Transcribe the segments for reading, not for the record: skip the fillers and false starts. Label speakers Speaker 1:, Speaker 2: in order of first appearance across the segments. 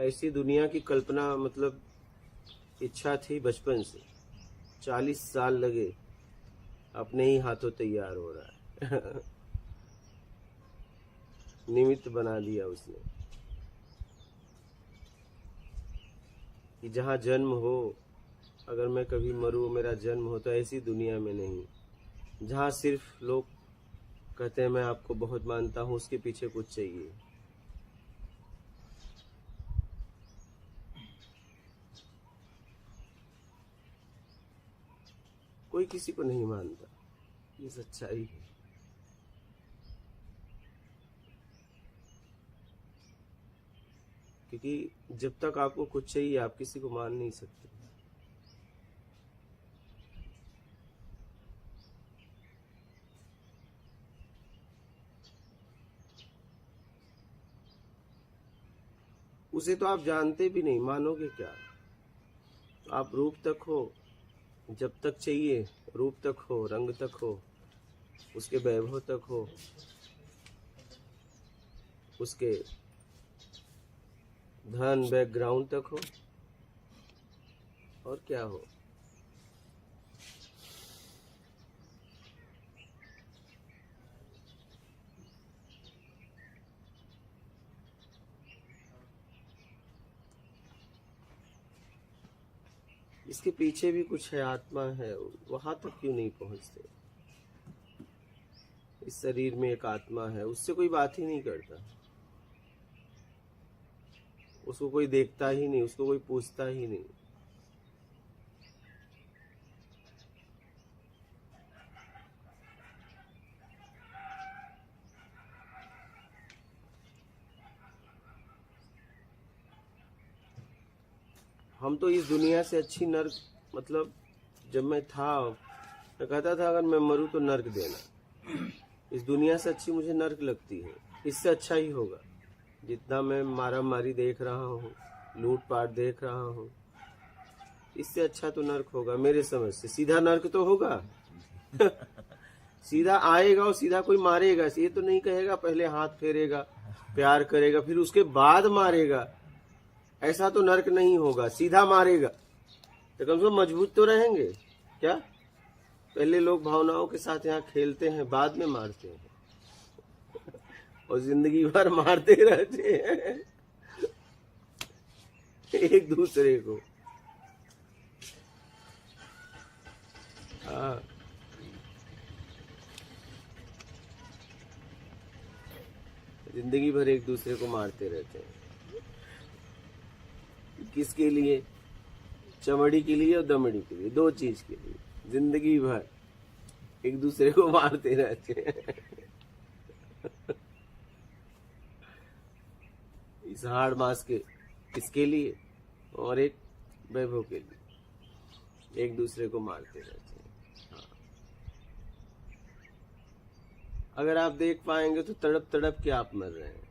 Speaker 1: ऐसी दुनिया की कल्पना मतलब इच्छा थी बचपन से। 40 साल लगे, अपने ही हाथों तैयार हो रहा है। निमित्त बना दिया उसने कि जहाँ जन्म हो, अगर मैं कभी मरूं, मेरा जन्म हो तो ऐसी दुनिया में नहीं जहाँ सिर्फ लोग कहते हैं मैं आपको बहुत मानता हूँ, उसके पीछे कुछ चाहिए। कोई किसी को नहीं मानता, ये सच्चाई है। क्योंकि जब तक आपको कुछ चाहिए आप किसी को मान नहीं सकते। उसे तो आप जानते भी नहीं, मानोगे क्या? आप रूप तक हो, जब तक चाहिए रूप तक हो, रंग तक हो, उसके वैभव तक हो, उसके धन बैकग्राउंड तक हो, और क्या हो। इसके पीछे भी कुछ है, आत्मा है, वहां तक क्यों नहीं पहुंचते? इस शरीर में एक आत्मा है, उससे कोई बात ही नहीं करता, उसको कोई देखता ही नहीं, उसको कोई पूछता ही नहीं। हम तो इस दुनिया से अच्छी नर्क, मतलब जब मैं था मैं कहता था अगर मैं मरूं तो नर्क देना। इस दुनिया से अच्छी मुझे नर्क लगती है, इससे अच्छा ही होगा। जितना मैं मारा मारी देख रहा हूँ, लूट पाट देख रहा हूँ, इससे अच्छा तो नर्क होगा मेरे समझ से। सीधा नर्क तो होगा। सीधा आएगा और सीधा कोई मारेगा, ये तो नहीं कहेगा पहले हाथ फेरेगा, प्यार करेगा, फिर उसके बाद मारेगा। ऐसा तो नर्क नहीं होगा, सीधा मारेगा तो कम से कम मजबूत तो रहेंगे क्या? पहले लोग भावनाओं के साथ यहाँ खेलते हैं, बाद में मारते हैं, और जिंदगी भर मारते रहते हैं एक दूसरे को। हाँ, जिंदगी भर एक दूसरे को मारते रहते हैं। किसके लिए? चमड़ी के लिए और दमड़ी के लिए, दो चीज के लिए जिंदगी भर एक दूसरे को मारते रहते हैं। इस हाड़ मास के किसके लिए? और एक वैभव के लिए एक दूसरे को मारते रहते हैं। हाँ। अगर आप देख पाएंगे तो तड़प तड़प के आप मर रहे हैं।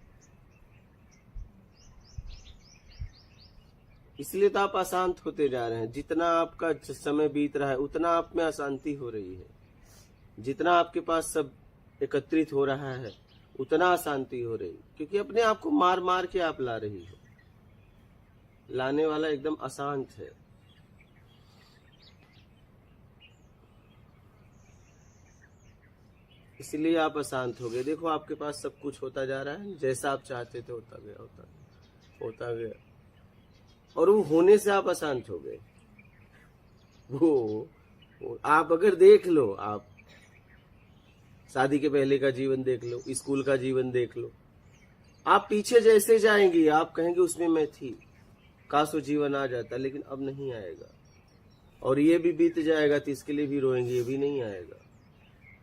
Speaker 1: इसलिए तो आप अशांत होते जा रहे हैं। जितना आपका समय बीत रहा है उतना आप में अशांति हो रही है। जितना आपके पास सब एकत्रित हो रहा है उतना अशांति हो रही, क्योंकि अपने आप को मार मार के आप ला रही हो। लाने वाला एकदम अशांत है। इसलिए आप अशांत हो गए। देखो आपके पास सब कुछ होता जा रहा है, जैसा आप चाहते थे होता गया, होता गया, और वो होने से आप अशांत हो गए। वो आप अगर देख लो, आप शादी के पहले का जीवन देख लो, स्कूल का जीवन देख लो, आप पीछे जैसे जाएंगे आप कहेंगे उसमें मैं थी, काश वो जीवन आ जाता, लेकिन अब नहीं आएगा। और ये भी बीत जाएगा तो इसके लिए भी रोएंगे, ये भी नहीं आएगा।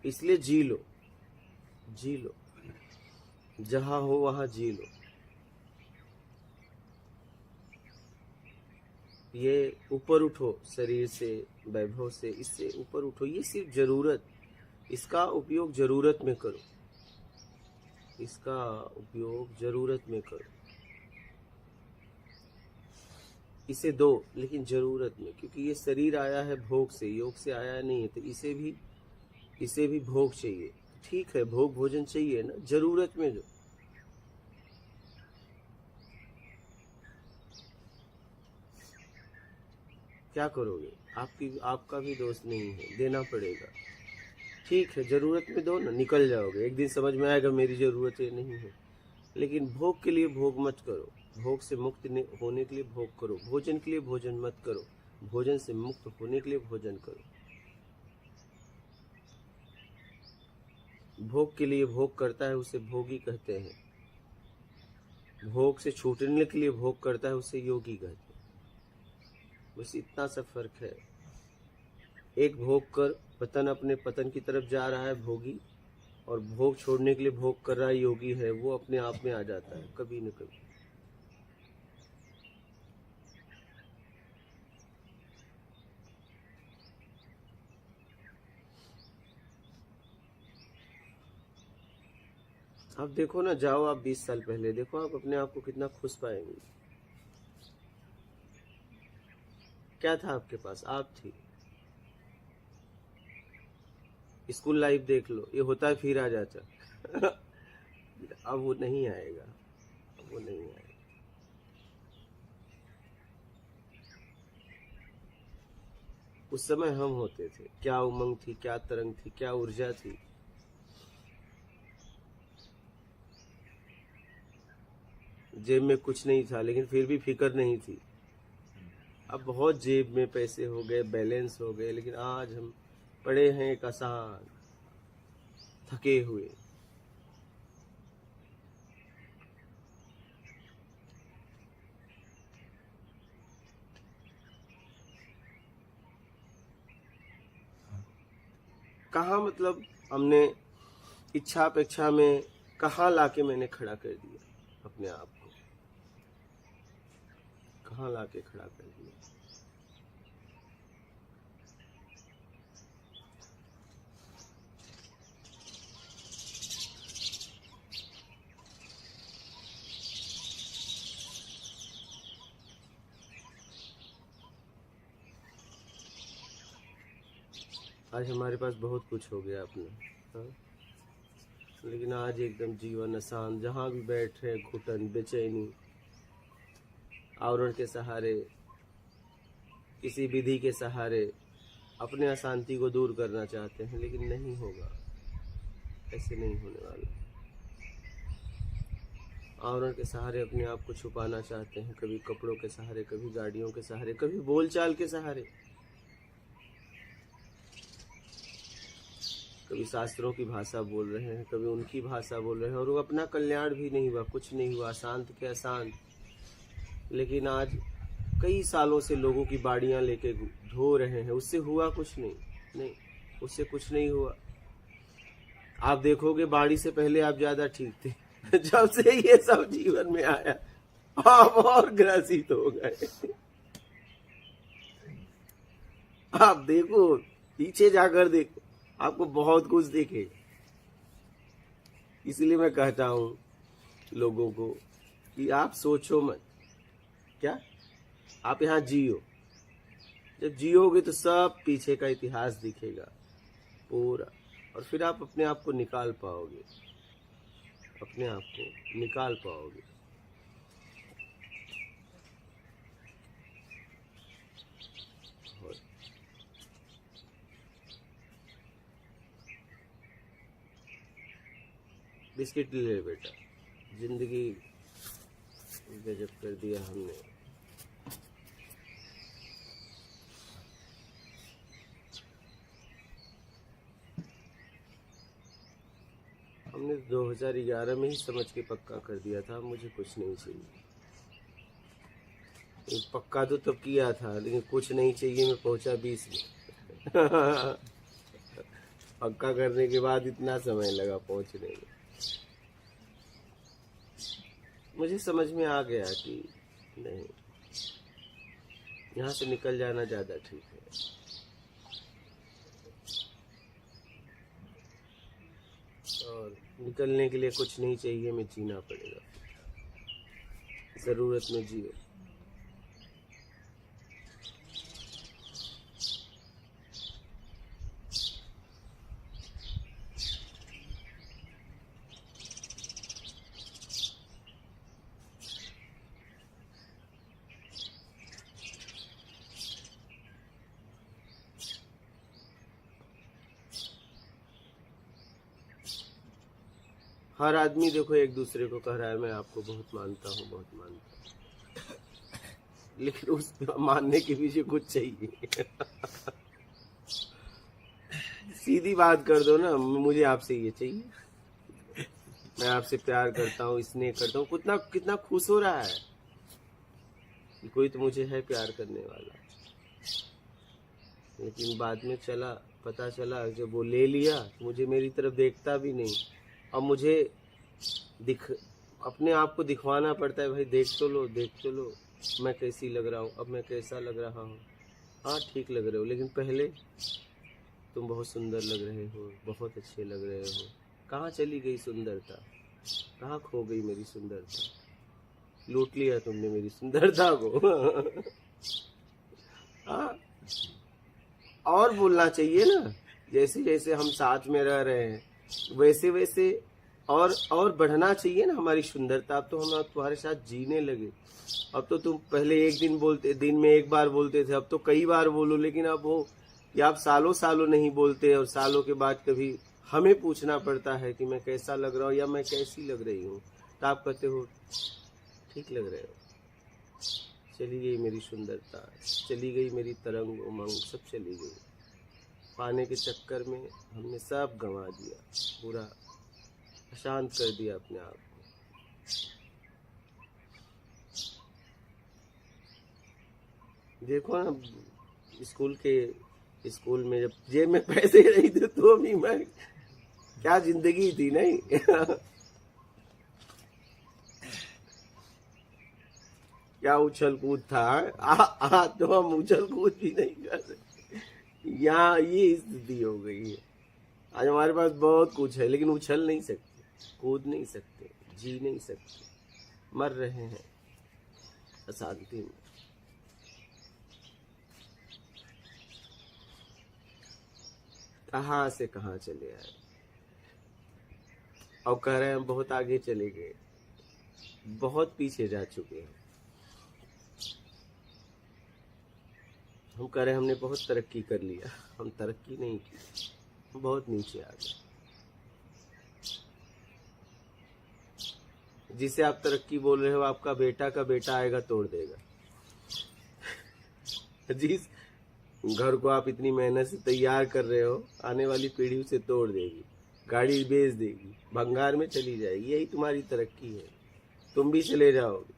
Speaker 1: इसलिए जी लो, जी लो, जहां हो वहां जी लो। ये ऊपर उठो शरीर से, वैभव से, इससे ऊपर उठो। ये सिर्फ जरूरत, इसका उपयोग जरूरत में करो, इसका उपयोग जरूरत में करो। इसे दो, लेकिन जरूरत में, क्योंकि ये शरीर आया है भोग से, योग से आया नहीं है, तो इसे भी भोग चाहिए। ठीक है, भोग भोजन चाहिए ना, जरूरत में दो। क्या करोगे? आपका भी दोस्त नहीं है, देना पड़ेगा। ठीक है, जरूरत में दो ना, निकल जाओगे। एक दिन समझ में आएगा मेरी जरूरत है नहीं है। लेकिन भोग के लिए भोग मत करो। भोग से मुक्त होने के लिए भोग करो। भोजन के लिए भोजन मत करो। भोजन से मुक्त होने के लिए भोजन करो। भोग के लिए भोग करता है उसे भोगी कहते हैं। भोग से छूटने के लिए भोग करता है उसे योगी कहते हैं। बस इतना सा फर्क है। एक भोग कर पतन अपने पतन की तरफ जा रहा है भोगी, और भोग छोड़ने के लिए भोग कर रहा है योगी है, वो अपने आप में आ जाता है कभी न कभी। आप देखो ना, जाओ आप 20 साल पहले देखो, आप अपने आप को कितना खुश पाएंगे। क्या था आपके पास? आप थी। स्कूल लाइफ देख लो, ये होता है फिर आ जाता। अब वो नहीं आएगा, अब वो नहीं आएगा। उस समय हम होते थे, क्या उमंग थी, क्या तरंग थी, क्या ऊर्जा थी। जेब में कुछ नहीं था लेकिन फिर भी फिक्र नहीं थी। अब बहुत जेब में पैसे हो गए, बैलेंस हो गए, लेकिन आज हम पड़े हैं एक आसान, थके हुए। कहाँ मतलब हमने इच्छा अपेक्षा में कहाँ लाके मैंने खड़ा कर दिया अपने आप को, कहाँ लाके खड़ा कर दिया। आज हमारे पास बहुत कुछ हो गया अपना, हाँ? लेकिन आज एकदम जीवन आसान, जहाँ भी बैठे घुटन, बेचैनी, आवरण के सहारे, किसी विधि के सहारे अपने अशांति को दूर करना चाहते हैं, लेकिन नहीं होगा, ऐसे नहीं होने वाला। आवरण के सहारे अपने आप को छुपाना चाहते हैं, कभी कपड़ों के सहारे, कभी गाड़ियों के सहारे, कभी बोलचाल के सहारे, कभी शास्त्रों की भाषा बोल रहे हैं, कभी उनकी भाषा बोल रहे हैं, और वो अपना कल्याण भी नहीं हुआ, कुछ नहीं हुआ, अशांत के अशांत। लेकिन आज कई सालों से लोगों की बाड़ियां लेके धो रहे हैं, उससे हुआ कुछ नहीं, नहीं, उससे कुछ नहीं हुआ। आप देखोगे बाड़ी से पहले आप ज्यादा ठीक थे, जब से ये सब जीवन में आया आप और ग्रसित हो गए। आप देखो, पीछे जाकर देखो, आपको बहुत कुछ दिखेगा। इसलिए मैं कहता हूं लोगों को कि आप सोचो मत, क्या आप यहाँ जियो। जब जियोगे तो सब पीछे का इतिहास दिखेगा पूरा, और फिर आप अपने आप को निकाल पाओगे, अपने आप को निकाल पाओगे। बिस्किट ले बेटा, जिंदगी गजब कर दिया हमने। हमने 2011 में ही समझ के पक्का कर दिया था मुझे कुछ नहीं चाहिए। पक्का तो तब किया था, लेकिन कुछ नहीं चाहिए मैं पहुंचा 20 में। पक्का करने के बाद इतना समय लगा पहुंचने में। मुझे समझ में आ गया कि नहीं, यहाँ से निकल जाना ज्यादा ठीक है। और निकलने के लिए कुछ नहीं चाहिए, मैं जीना पड़ेगा, जरूरत में जियो। हर आदमी देखो एक दूसरे को कह रहा है मैं आपको बहुत मानता हूँ, बहुत मानता हूँ, लेकिन उस मानने के पीछे कुछ चाहिए। सीधी बात कर दो ना, मुझे आपसे ये चाहिए, मैं आपसे प्यार करता हूँ, स्नेह करता हूँ, कितना कितना खुश हो रहा है कि कोई तो मुझे है प्यार करने वाला। लेकिन बाद में पता चला जब वो ले लिया तो मुझे मेरी तरफ देखता भी नहीं। अब मुझे अपने आप को दिखवाना पड़ता है, भाई देख तो लो, देख तो लो मैं कैसी लग रहा हूँ, अब मैं कैसा लग रहा हूँ। हाँ ठीक लग रहे हो, लेकिन पहले तुम बहुत सुंदर लग रहे हो, बहुत अच्छे लग रहे हो। कहाँ चली गई सुंदरता, कहाँ खो गई मेरी सुंदरता, लूट लिया तुमने मेरी सुंदरता को। हाँ, और बोलना चाहिए ना, जैसे जैसे हम साथ में रह रहे हैं वैसे वैसे और बढ़ना चाहिए ना हमारी सुंदरता। अब तो हम तुम्हारे साथ जीने लगे। अब तो तुम पहले एक दिन बोलते, दिन में एक बार बोलते थे, अब तो कई बार बोलो। लेकिन अब वो या आप सालों सालों नहीं बोलते, और सालों के बाद कभी हमें पूछना पड़ता है कि मैं कैसा लग रहा हूँ या मैं कैसी लग रही हूँ, तो आप कहते हो ठीक लग रहे हो। चली गई मेरी सुंदरता, चली गई मेरी तरंग उमंग, सब चली गई। पाने के चक्कर में हमने सब गंवा दिया, पूरा अशांत कर दिया अपने आप को। देखो ना, स्कूल में जब जेब में पैसे नहीं थे तो भी मैं, क्या जिंदगी थी नहीं। क्या उछल कूद था। तो हम उछल कूद भी नहीं कर सकते। यहाँ ये स्थिति हो गई है। आज हमारे पास बहुत कुछ है, लेकिन उछल नहीं सकते, कूद नहीं सकते, जी नहीं सकते, मर रहे हैं अशांति में। कहाँ से कहाँ चले आए और कह रहे हैं हम बहुत आगे चले गए, बहुत पीछे जा चुके हैं। हम कह रहे हैं हमने बहुत तरक्की कर लिया, हम तरक्की नहीं की, हम बहुत नीचे आ गए। जिसे आप तरक्की बोल रहे हो, आपका बेटा का बेटा आएगा तोड़ देगा। जिस घर को आप इतनी मेहनत से तैयार कर रहे हो, आने वाली पीढ़ी उसे तोड़ देगी, गाड़ी बेच देगी, भंगार में चली जाएगी। यही तुम्हारी तरक्की है। तुम भी चले जाओगे,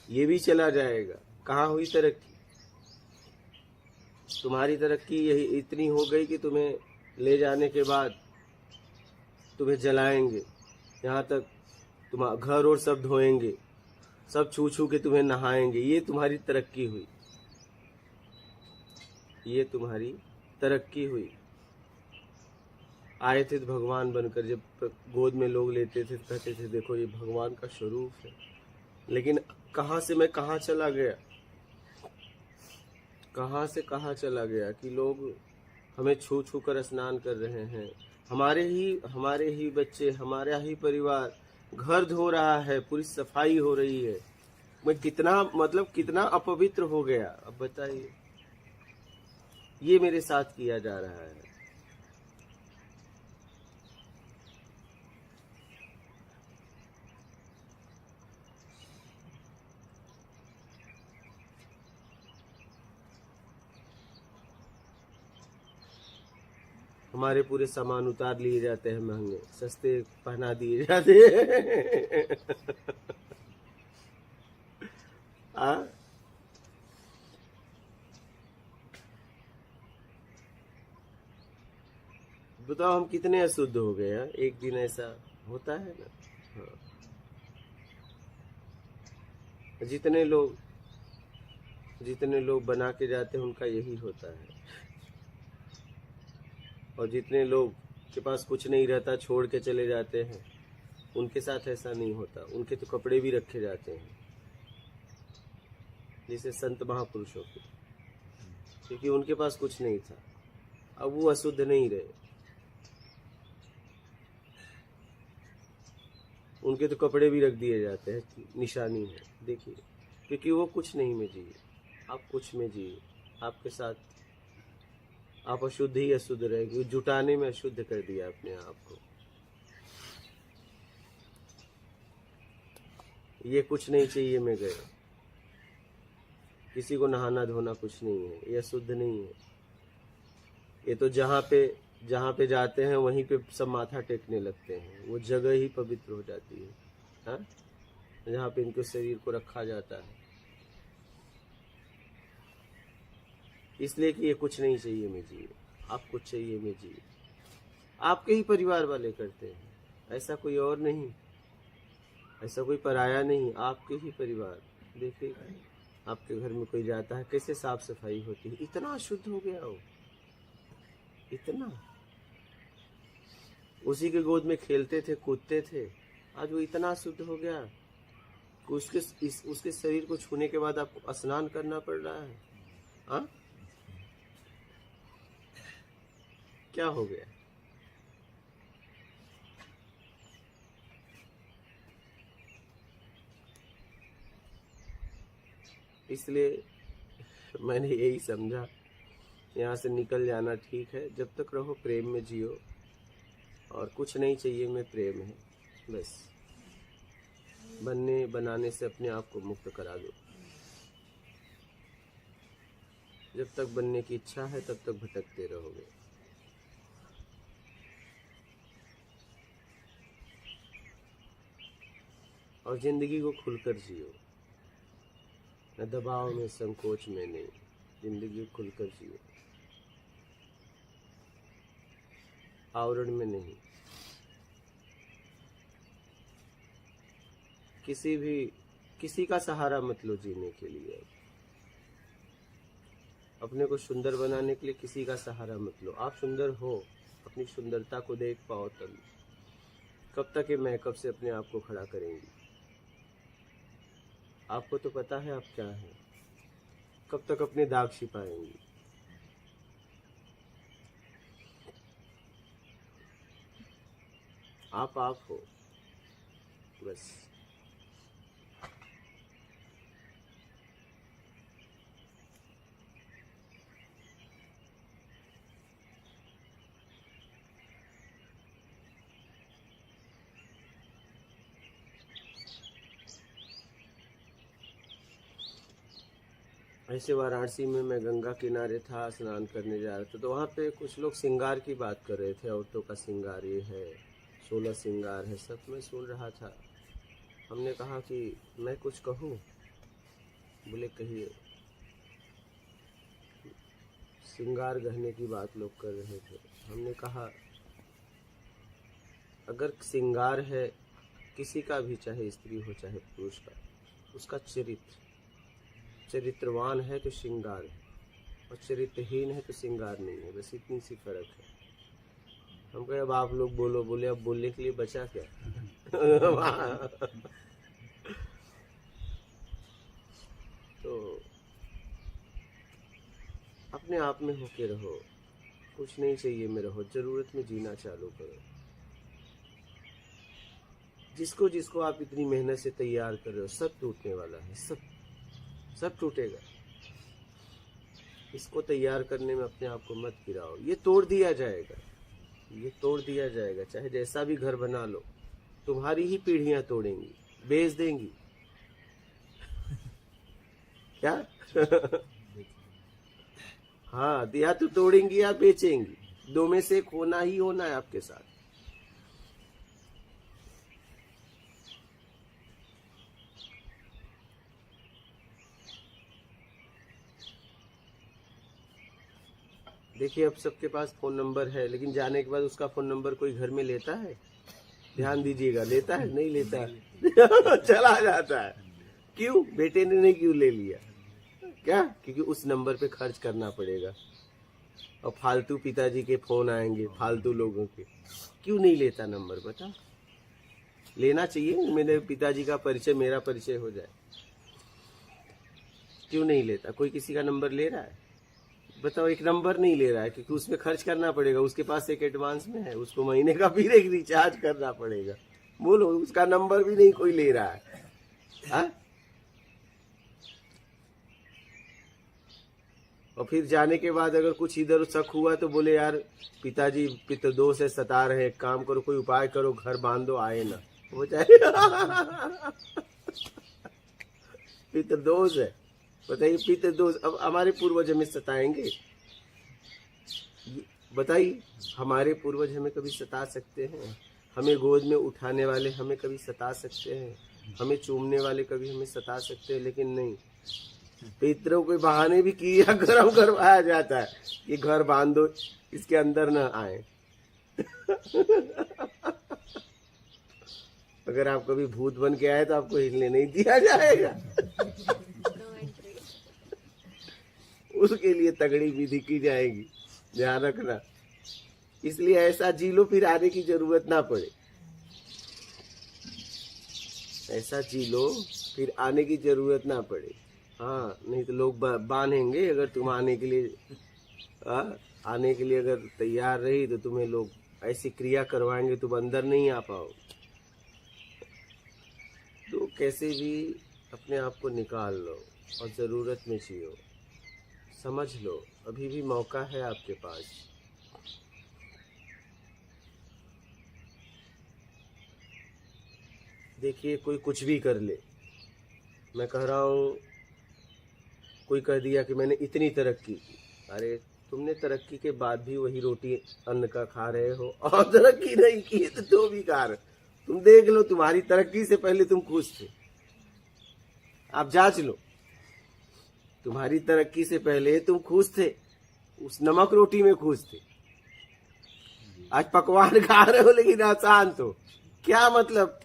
Speaker 1: ये भी चला जाएगा। कहाँ हुई तरक्की? तुम्हारी तरक्की यही इतनी हो गई कि तुम्हें ले जाने के बाद तुम्हें जलाएंगे, यहाँ तक तुम घर और सब धोएंगे, सब छू छू के तुम्हें नहाएंगे। ये तुम्हारी तरक्की हुई, ये तुम्हारी तरक्की हुई। आए थे तो भगवान बनकर, जब गोद में लोग लेते थे तो कहते थे देखो ये भगवान का स्वरूप है। लेकिन कहाँ से मैं कहाँ चला गया, कहाँ से कहाँ चला गया कि लोग हमें छू छू कर स्नान कर रहे हैं। हमारे ही बच्चे, हमारा ही परिवार घर धो रहा है, पूरी सफाई हो रही है। मैं कितना अपवित्र हो गया। अब बताइए, ये मेरे साथ किया जा रहा है। हमारे पूरे सामान उतार लिए जाते हैं, महंगे सस्ते पहना दिए जाते हैं। बताओ हम कितने अशुद्ध हो गए हैं। एक दिन ऐसा होता है ना। हाँ। जितने लोग बना के जाते हैं उनका यही होता है, और जितने लोग के पास कुछ नहीं रहता छोड़ के चले जाते हैं उनके साथ ऐसा नहीं होता। उनके तो कपड़े भी रखे जाते हैं, जैसे संत महापुरुषों के, क्योंकि उनके पास कुछ नहीं था। अब वो अशुद्ध नहीं रहे, उनके तो कपड़े भी रख दिए जाते हैं, निशानी है देखिए, क्योंकि वो कुछ नहीं में जिए, आप कुछ में जिए। आपके साथ आप अशुद्ध ही अशुद्ध रहेंगे, जुटाने में अशुद्ध कर दिया अपने आप को।
Speaker 2: ये कुछ नहीं चाहिए में गए। किसी को नहाना धोना कुछ नहीं है, ये शुद्ध नहीं है। ये तो जहाँ पे जाते हैं वहीं पे सब माथा टेकने लगते हैं, वो जगह ही पवित्र हो जाती है, हाँ, जहाँ पे इनके शरीर को रखा जाता है। इसलिए कि ये कुछ नहीं चाहिए में जिए, आप कुछ चाहिए में जिए। आपके ही परिवार वाले करते हैं, ऐसा कोई और नहीं, ऐसा कोई पराया नहीं, आपके ही परिवार। देखिए आपके घर में कोई जाता है, कैसे साफ सफाई होती है, इतना शुद्ध हो गया हो, इतना। उसी के गोद में खेलते थे, कूदते थे, आज वो इतना शुद्ध हो गया कि उसके शरीर को छूने के बाद आपको स्नान करना पड़ रहा है। हाँ, क्या हो गया? इसलिए मैंने यही समझा, यहाँ से निकल जाना ठीक है। जब तक रहो प्रेम में जियो, और कुछ नहीं चाहिए में प्रेम है, बस। बनने बनाने से अपने आप को मुक्त करा दो। जब तक बनने की इच्छा है तब तक भटकते रहोगे। और जिंदगी को खुलकर जियो, न दबाव में, संकोच में नहीं, जिंदगी को खुलकर जियो, आवरण में नहीं। किसी का सहारा मत लो जीने के लिए। अपने को सुंदर बनाने के लिए किसी का सहारा मत लो। आप सुंदर हो, अपनी सुंदरता को देख पाओ तब। कब तक ये मेकअप से अपने आप को खड़ा करेंगी? आपको तो पता है आप क्या है। कब तक अपने दाग छिपाएंगी? आप हो, बस। ऐसे वाराणसी में मैं गंगा किनारे था, स्नान करने जा रहा था, तो वहाँ पे कुछ लोग श्रृंगार की बात कर रहे थे। औरतों का श्रृंगार ये है, 16 श्रृंगार है, सब मैं सुन रहा था। हमने कहा कि मैं कुछ कहूँ? बोले कहिए। श्रृंगार गहने की बात लोग कर रहे थे। हमने कहा अगर श्रृंगार है किसी का भी, चाहे स्त्री हो चाहे पुरुष का, उसका चरित्रवान है तो श्रृंगार है, और चरित्रहीन है तो श्रृंगार नहीं है। बस इतनी सी फर्क है। हम कहे अब आप लोग बोलो। बोले अब बोलने के लिए बचा क्या? तो अपने आप में होके रहो, कुछ नहीं चाहिए में रहो, जरूरत में जीना चालू करो। जिसको जिसको आप इतनी मेहनत से तैयार कर रहे हो, सब टूटने वाला है, सब टूटेगा। इसको तैयार करने में अपने आप को मत गिराओ। ये तोड़ दिया जाएगा, चाहे जैसा भी घर बना लो, तुम्हारी ही पीढ़ियां तोड़ेंगी, बेच देंगी। क्या? हाँ, या तो तोड़ेंगी या बेचेंगी, दो में से एक होना ही होना है आपके साथ। देखिए अब सबके पास फोन नंबर है, लेकिन जाने के बाद उसका फोन नंबर कोई घर में लेता है? ध्यान दीजिएगा, लेता है? नहीं लेता है। चला जाता है। क्यों? बेटे ने नहीं क्यों ले लिया? क्या? क्योंकि उस नंबर पे खर्च करना पड़ेगा, और फालतू पिताजी के फोन आएंगे, फालतू लोगों के। क्यों नहीं लेता नंबर? बता। लेना चाहिए, मेरे पिताजी का परिचय, मेरा परिचय हो जाए। क्यों नहीं लेता? कोई किसी का नंबर ले रहा है? बताओ। एक नंबर नहीं ले रहा है क्योंकि उसमें खर्च करना पड़ेगा। उसके पास एक एडवांस में है, उसको महीने का फिर एक रिचार्ज करना पड़ेगा। बोलो, उसका नंबर भी नहीं कोई ले रहा है। हा? और फिर जाने के बाद अगर कुछ इधर शक हुआ तो बोले यार पिताजी पितृदोष है, सता रहे, काम करो, कोई उपाय करो, घर बांध दो, आए ना, हो जाए।
Speaker 1: पितृदोष है। बताइए पितृदोष, अब हमारे पूर्वज हमें सताएंगे? बताइए, हमारे पूर्वज हमें कभी सता सकते हैं? हमें गोद में उठाने वाले हमें कभी सता सकते हैं? हमें चूमने वाले कभी हमें सता सकते हैं? लेकिन नहीं, पितरों के बहाने भी किया गरम करवाया जाता है, ये घर बांध दो, इसके अंदर न आए। अगर आप कभी भूत बन के आए तो आपको हिलने नहीं दिया जाएगा। उसके लिए तगड़ी विधि की जाएगी, ध्यान रखना। इसलिए ऐसा जी लो फिर आने की जरूरत ना पड़े। ऐसा जी लो फिर आने की जरूरत ना पड़े। हाँ, नहीं तो लोग बांधेंगे। अगर तुम आने के लिए अगर तैयार रही तो तुम्हें लोग ऐसी क्रिया करवाएंगे, तुम अंदर नहीं आ पाओ। तो कैसे भी अपने आप को निकाल लो और जरूरत में जियो। समझ लो, अभी भी मौका है आपके पास। देखिए, कोई कुछ भी कर ले, मैं कह रहा हूँ, कोई कह दिया कि मैंने इतनी तरक्की की। अरे तुमने तरक्की के बाद भी वही रोटी अन्न का खा रहे हो, और तरक्की नहीं की तो भी खा रहे। तुम देख लो, तुम्हारी तरक्की से पहले तुम खुश थे। आप जांच लो, तुम्हारी तरक्की से पहले तुम खुश थे, उस नमक रोटी में खुश थे। आज पकवान खा रहे हो लेकिन अशांत हो। क्या मतलब,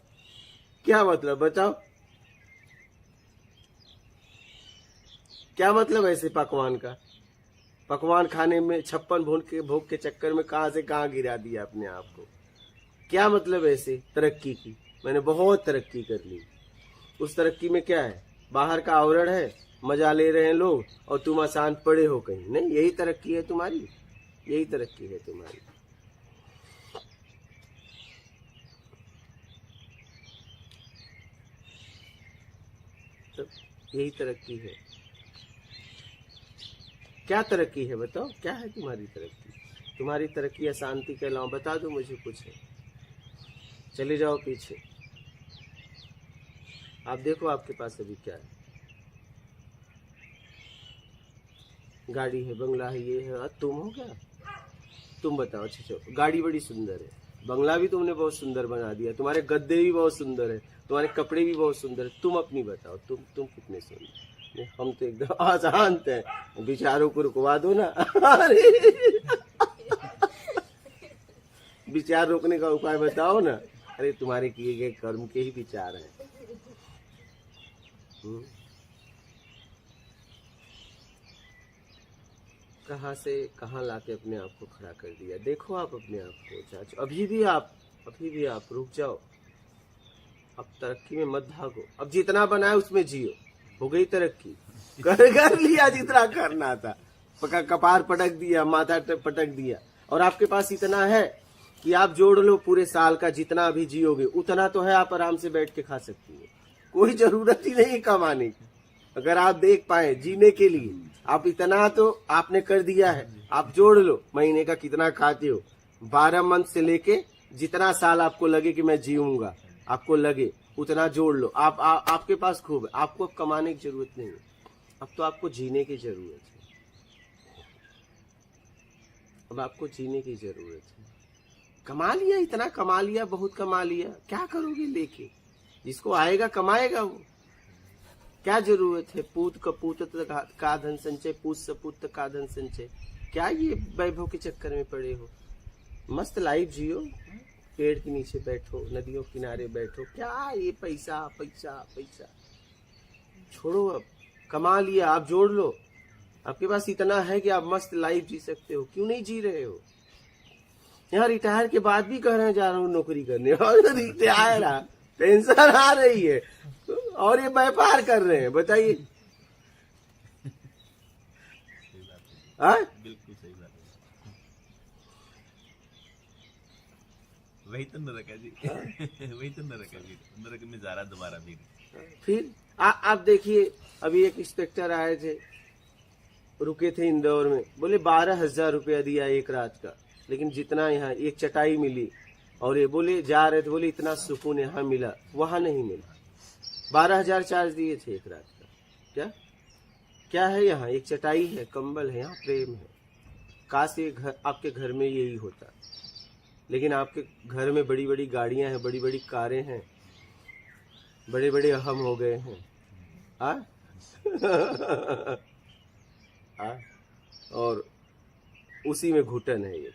Speaker 1: क्या मतलब बताओ? क्या मतलब ऐसे पकवान का? पकवान खाने में 56 भोग के चक्कर में कहां से कहां गिरा दिया अपने आप को। क्या मतलब ऐसे तरक्की की? मैंने बहुत तरक्की कर ली। उस तरक्की में क्या है? बाहर का आवरण है, मजा ले रहे हैं लोग, और तुम अशांत पड़े हो कहीं। नहीं, यही तरक्की है तुम्हारी, यही तरक्की है तुम्हारी। तो यही तरक्की है। क्या तरक्की है बताओ? क्या है तुम्हारी तरक्की? तुम्हारी तरक्की अशांति के अलावा बता दो मुझे कुछ है। चले जाओ पीछे, आप देखो आपके पास अभी क्या है। गाड़ी है, बंगला है, ये है। तुम हो क्या? तुम बताओ। अच्छा चलो, गाड़ी बड़ी सुंदर है, बंगला भी तुमने बहुत सुंदर बना दिया, तुम्हारे गद्दे भी बहुत सुंदर है, तुम्हारे कपड़े भी बहुत सुंदर है। तुम अपनी बताओ, तुम कितने सुंदर? हम तो एकदम अशांत हैं, विचारों को रुकवा दो ना। अरे विचार रोकने का उपाय बताओ ना। अरे तुम्हारे किए गए कर्म के ही विचार हैं। कहां से कहां लाके अपने आप को खड़ा कर दिया। देखो आप अपने आप को, चाचो अभी भी आप रुक जाओ। अब तरक्की में मत भागो। अब जितना बनाए उसमें जियो। हो गई तरक्की, कर लिया जितना करना था। कपार पटक दिया, माथा पटक दिया, और आपके पास इतना है कि आप जोड़ लो पूरे साल का, जितना अभी जियोगे उतना तो है। आप आराम से बैठ के खा सकती हो, कोई जरूरत ही नहीं कमाने की। अगर आप देख पाए जीने के लिए, आप इतना तो आपने कर दिया है। आप जोड़ लो महीने का कितना खाते हो, 12 मंथ से लेके जितना साल आपको लगे कि मैं जीऊंगा, आपको लगे उतना जोड़ लो। आपके पास खूब है। आपको अब कमाने की जरूरत नहीं है, अब तो आपको जीने की जरूरत है। अब आपको जीने की जरूरत है। कमा लिया, इतना कमा लिया, बहुत कमा लिया, क्या करोगे लेके? जिसको आएगा कमाएगा वो। क्या जरूरत है? पूत कपूत का धन संचय, पूत सपूत का धन संचय। क्या ये वैभव के चक्कर में पड़े हो? मस्त लाइफ जियो, पेड़ के नीचे बैठो, नदियों किनारे बैठो। क्या ये पैसा पैसा पैसा छोड़ो। अब कमा लिया, आप जोड़ लो। आपके पास इतना है कि आप मस्त लाइफ जी सकते हो। क्यों नहीं जी रहे हो? यहाँ रिटायर के बाद भी कह रहे हैं जा रहा हूँ नौकरी करने, और रिटायर पेंशन आ रही है, और ये व्यापार कर रहे हैं। बताइए,
Speaker 3: बिल्कुल सही बात है। वही तो नरक है जी। वही तो नरक है जी। नरक में जा रहा दोबारा भी।
Speaker 1: फिर आप देखिए, अभी एक इंस्पेक्टर आए थे, रुके थे इंदौर में, बोले 12,000 रुपया दिया एक रात का, लेकिन जितना यहाँ एक चटाई मिली, और ये बोले जा रहे थे, बोले इतना सुकून यहाँ मिला, वहां नहीं मिला। 12,000 चार्ज दिए थे एक रात का।
Speaker 2: क्या क्या है यहाँ? एक चटाई है, कंबल है, यहाँ प्रेम है। काश ये घर आपके घर में यही होता, लेकिन आपके घर में बड़ी बड़ी गाड़ियां हैं, बड़ी बड़ी कारें हैं, बड़े बड़े अहम हो गए हैं। आ? आ? और उसी में घुटन है। ये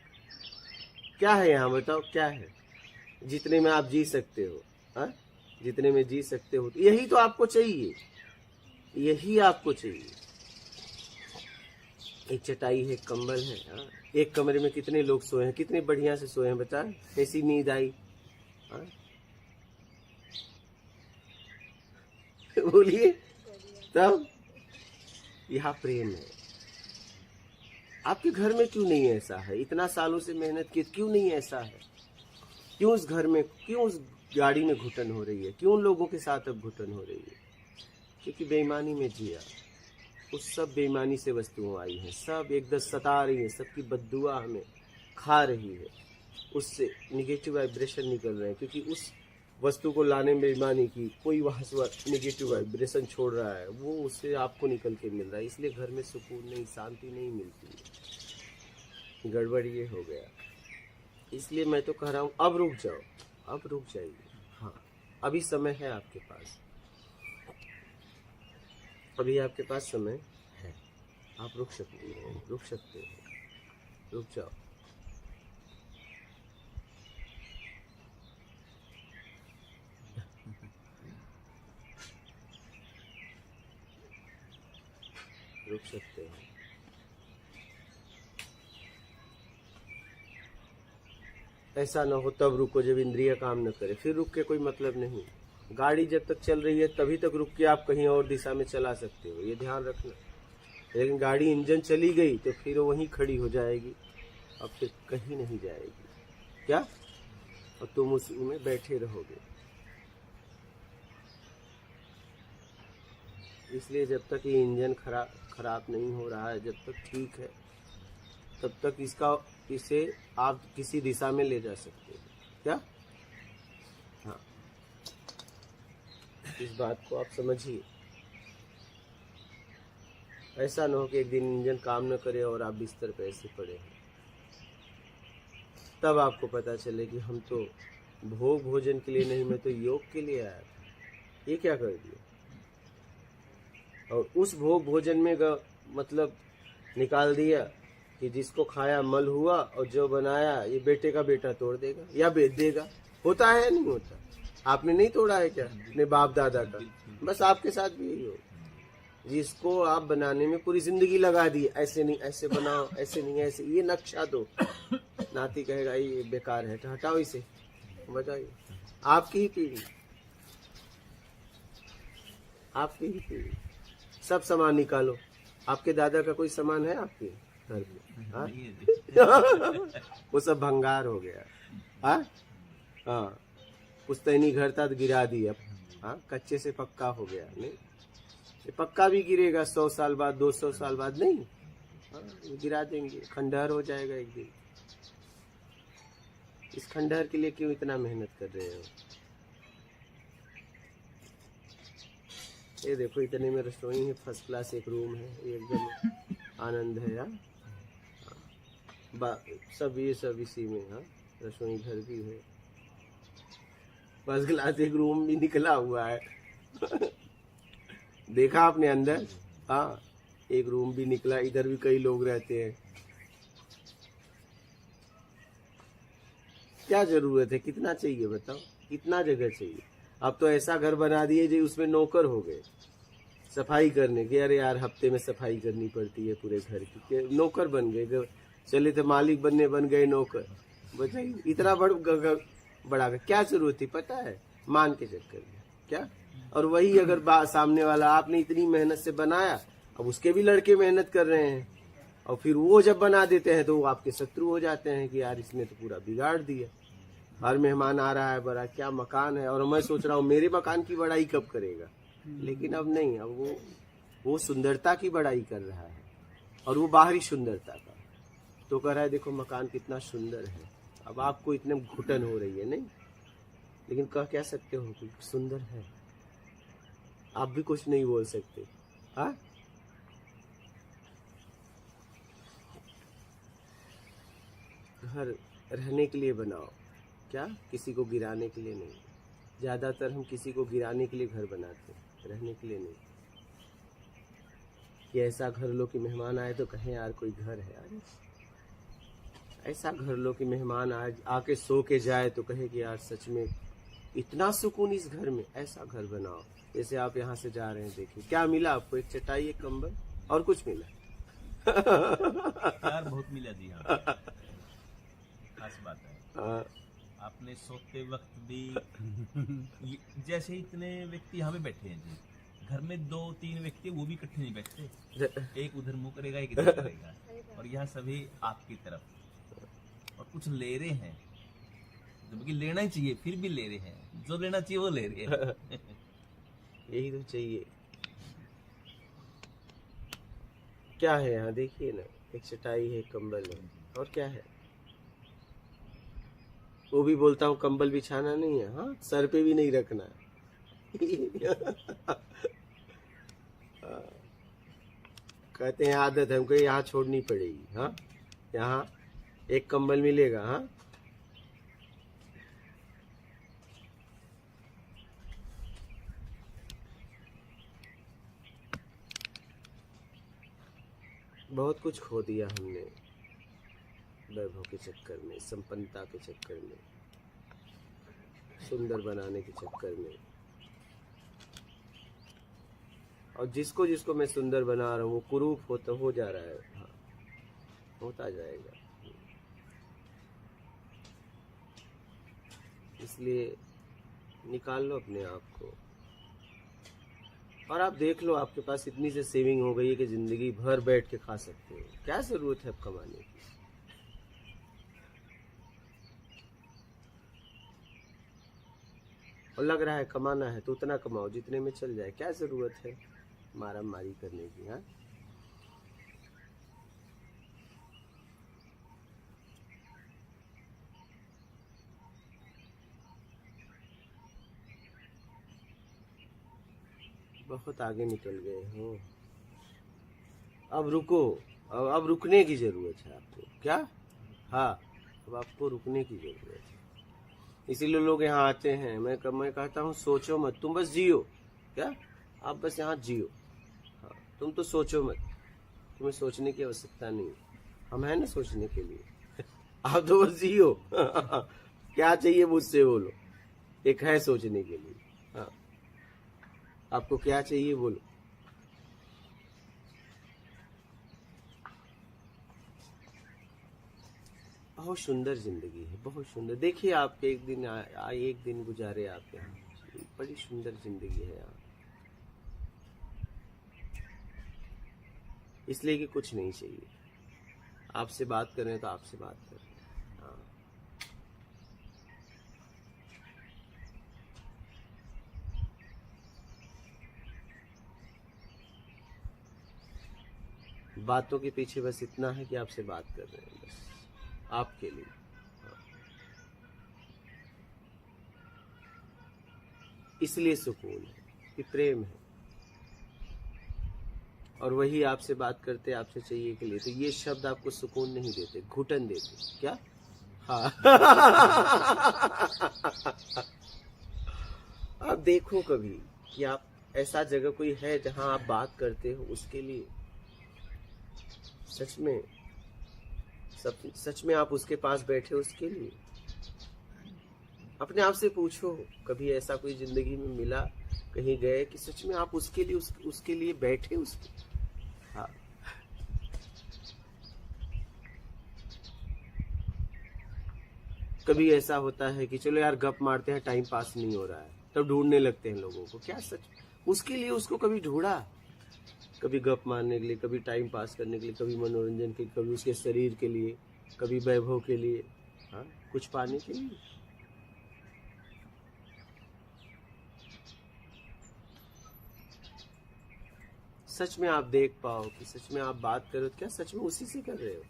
Speaker 2: क्या है यहाँ बताओ, क्या है? जितने में आप जी सकते हो, हाँ, जितने में जी सकते हो, यही तो आपको चाहिए, यही आपको चाहिए। एक चटाई है, कंबल है, हाँ? एक कमरे में कितने लोग सोए हैं, कितने बढ़िया से सोए हैं, बता कैसी नींद आई, हाँ? बोलिए तब। यहाँ प्रेम है। आपके घर में क्यों नहीं ऐसा है? इतना सालों से मेहनत की, क्यों नहीं ऐसा है? क्यों उस घर में, क्यों उस गाड़ी में घुटन हो रही है? क्यों उन लोगों के साथ अब घुटन हो रही है? क्योंकि बेईमानी में जिया। उस सब बेईमानी से वस्तुएं आई हैं, सब एकदम सता रही हैं, सबकी बद्दुआ हमें खा रही है, उससे निगेटिव वाइब्रेशन निकल रहे हैं। क्योंकि उस वस्तु को लाने में बेईमानी की, कोई वहाँ से निगेटिव वाइब्रेशन छोड़ रहा है, वो उससे आपको निकल के मिल रहा है। इसलिए घर में सुकून नहीं, शांति नहीं मिलती है। गड़बड़ ये हो गया। इसलिए मैं तो कह रहा हूँ अब रुक जाओ, अब रुक जाइए। हाँ, अभी समय है आपके पास, अभी आपके पास समय है, आप रुक सकते हो, रुक सकते हो, रुक जाओ। रुक सकते हो। ऐसा ना हो तब रुको जब इंद्रिय काम न करे, फिर रुक के कोई मतलब नहीं। गाड़ी जब तक चल रही है तभी तक रुक के आप कहीं और दिशा में चला सकते हो, ये ध्यान रखना। लेकिन गाड़ी इंजन चली गई तो फिर वहीं खड़ी हो जाएगी, अब फिर कहीं नहीं जाएगी। क्या? और तुम उसमें बैठे रहोगे। इसलिए जब तक ये इंजन खराब नहीं हो रहा है, जब तक ठीक है, तब तक इसे आप किसी दिशा में ले जा सकते हो। क्या? हाँ, इस बात को आप समझिए। ऐसा न हो कि एक दिन इंजन काम न करे और आप बिस्तर पे ऐसे पड़े हैं, तब आपको पता चले कि हम तो भोग भोजन के लिए नहीं, मैं तो योग के लिए आया था, ये क्या कर दिया। और उस भोग भोजन में मतलब निकाल दिया कि जिसको खाया मल हुआ, और जो बनाया ये बेटे का बेटा तोड़ देगा या बेच देगा। होता है या नहीं होता? आपने नहीं तोड़ा है क्या अपने बाप दादा का? बस आपके साथ भी यही हो। जिसको आप बनाने में पूरी जिंदगी लगा दी, ऐसे नहीं ऐसे बनाओ, ऐसे नहीं ऐसे, ये नक्शा दो, नाती कहेगा ये बेकार है, तो हटाओ इसे। बताइए, आपकी ही पीढ़ी, आपकी ही पीढ़ी। सब सामान निकालो। आपके दादा का कोई सामान है आपके घर में? हाँ? वो सब भंगार हो गया। हाँ, हाँ, पुश्तैनी घर था तो गिरा दिया। हाँ, कच्चे से पक्का हो गया। नहीं, ये पक्का भी गिरेगा 100 साल बाद, 200 साल बाद नहीं। हाँ, गिरा देंगे, खंडहर हो जाएगा एक दिन। इस खंडहर के लिए क्यों इतना मेहनत कर रहे हो? ये देखो, इतने में रसोई है, फर्स्ट क्लास एक रूम है, एकदम आनंद है। यार सब ये सब इसी में। हाँ, रसोई घर भी है, फर्स्ट क्लास एक रूम भी निकला हुआ है। देखा आपने अंदर? हाँ, एक रूम भी निकला, इधर भी कई लोग रहते हैं। क्या जरूरत है? कितना चाहिए बताओ? कितना जगह चाहिए? अब तो ऐसा घर बना दिए जो उसमें नौकर हो गए सफाई करने के। अरे यार, हफ्ते में सफाई करनी पड़ती है पूरे घर की, नौकर बन गए। चले थे मालिक बनने, बन गए नौकर। बताइए, इतना बड़ा क्या जरूरत थी? पता है, मान के चक्कर में। क्या? और वही अगर सामने वाला आपने इतनी मेहनत से बनाया, अब उसके भी लड़के मेहनत कर रहे हैं, और फिर वो जब बना देते हैं तो वो आपके शत्रु हो जाते हैं कि यार इसने तो पूरा बिगाड़ दिया। हर मेहमान आ रहा है, बड़ा क्या मकान है, और मैं सोच रहा हूँ मेरे मकान की बड़ाई कब करेगा। लेकिन अब नहीं, अब वो सुंदरता की बड़ाई कर रहा है, और वो बाहरी सुंदरता का। तो कह रहा है देखो मकान कितना सुंदर है। अब आपको इतने घुटन हो रही है, नहीं, लेकिन कह क्या सकते हो कि सुंदर है। आप भी कुछ नहीं बोल सकते।
Speaker 1: हाँ, घर रहने के लिए बनाओ, क्या किसी को गिराने के लिए नहीं। ज्यादातर हम किसी को गिराने के लिए घर बनाते हैं, रहने के लिए नहीं। कि ऐसा घर लो कि मेहमान आए तो कहें यार कोई घर है। अरे ऐसा घर लो कि मेहमान आज आके सो के जाए तो कहे कि यार सच में इतना सुकून इस घर में। ऐसा घर बनाओ। जैसे आप यहाँ से जा रहे हैं, देखिए क्या मिला आपको, एक चटाई, एक कंबल, और कुछ मिला?
Speaker 3: प्यार बहुत मिला जी। हाँ, खास बात है।
Speaker 1: हाँ,
Speaker 3: आपने सोते वक्त भी जैसे इतने व्यक्ति यहाँ पे बैठे हैं जी, घर में 2-3 व्यक्ति वो भी इकट्ठे नहीं बैठते, एक उधर मुंह करेगा, एक इधर करेगा, और यहाँ सभी आपकी तरफ, और कुछ ले रहे हैं, जबकि लेना ही चाहिए, फिर भी ले रहे हैं, जो लेना चाहिए वो ले रहे हैं।
Speaker 1: यही तो चाहिए। क्या है यहाँ देखिए ना, एक चटाई है, एक कंबल है, और क्या है? वो भी बोलता हूँ कंबल बिछाना नहीं है, हाँ, सर पे भी नहीं रखना है। कहते हैं आदत है, हमको यहाँ छोड़नी पड़ेगी। हाँ, यहाँ एक कंबल मिलेगा। हाँ, बहुत कुछ खो दिया हमने वैभव के चक्कर में, संपन्नता के चक्कर में, सुंदर बनाने के चक्कर में। और जिसको जिसको मैं सुंदर बना रहा हूँ वो कुरूप होता हो जा रहा है। हाँ, होता जाएगा। इसलिए निकाल लो अपने आप को, और आप देख लो आपके पास इतनी से सेविंग हो गई है कि जिंदगी भर बैठ के खा सकते हो। क्या जरूरत है अब कमाने की? और लग रहा है कमाना है तो उतना कमाओ जितने में चल जाए। क्या जरूरत है मारा मारी करने की? हाँ, बहुत आगे निकल गए हो। अब रुको, अब रुकने की जरूरत है आपको। क्या? हाँ, अब आपको रुकने की जरूरत है। इसीलिए लोग यहाँ आते हैं। मैं कहता हूँ सोचो मत, तुम बस जियो। क्या? आप बस यहाँ जियो। हाँ, तुम तो सोचो मत, तुम्हें सोचने की आवश्यकता नहीं। हम हैं ना सोचने के लिए। आप तो बस जियो। क्या चाहिए मुझसे बोलो, एक है सोचने के लिए। हाँ, आपको क्या चाहिए बोलो। बहुत सुंदर जिंदगी है, बहुत सुंदर। देखिए आप एक दिन एक दिन गुजारे आप यहाँ, बड़ी सुंदर जिंदगी है यहाँ। इसलिए कि कुछ नहीं चाहिए। आपसे बात कर रहे हैं तो आपसे बात कर रहे हैं। हाँ, बातों के पीछे बस इतना है कि आपसे बात कर रहे हैं, बस आपके लिए। हाँ, इसलिए सुकून है कि प्रेम है, और वही आपसे बात करते आपसे चाहिए के लिए। तो ये शब्द आपको सुकून नहीं देते, घुटन देते। क्या? हाँ। आप देखो कभी कि आप ऐसा जगह कोई है जहां आप बात करते हो उसके लिए, सच में आप उसके पास बैठे उसके लिए। अपने आप से पूछो, कभी ऐसा कोई जिंदगी में मिला, कहीं गए कि सच में आप उसके लिए उसके लिए बैठे उसके? हाँ, कभी ऐसा होता है कि चलो यार गप मारते हैं, टाइम पास नहीं हो रहा है, तब ढूंढने लगते हैं लोगों को। क्या सच उसके लिए उसको कभी ढूंढा? कभी गप मारने के लिए, कभी टाइम पास करने के लिए, कभी मनोरंजन के लिए, कभी उसके शरीर के लिए, कभी वैभव के लिए, हाँ, कुछ पाने के लिए। सच में आप देख पाओ कि सच में आप बात करो, क्या सच में उसी से कर रहे हो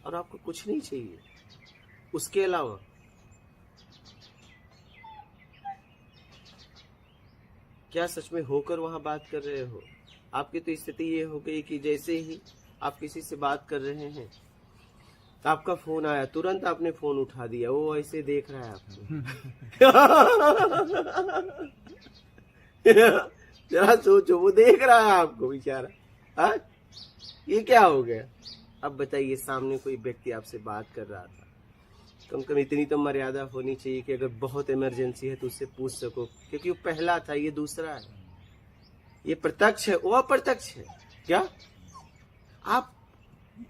Speaker 1: और आपको कुछ नहीं चाहिए उसके अलावा? क्या सच में होकर वहां बात कर रहे हो? आपकी तो स्थिति ये हो गई कि जैसे ही आप किसी से बात कर रहे हैं तो आपका फोन आया, तुरंत आपने फोन उठा दिया, वो ऐसे देख रहा है आपको। जरा सोचो, वो देख रहा है आपको बेचारा। हाँ, ये क्या हो गया? अब बताइए, सामने कोई व्यक्ति आपसे बात कर रहा था, कम से कम इतनी तो मर्यादा होनी चाहिए कि अगर बहुत इमरजेंसी है तो उससे पूछ सको, क्योंकि वो पहला था, ये दूसरा है। ये प्रत्यक्ष है, वो अप्रत्यक्ष है। क्या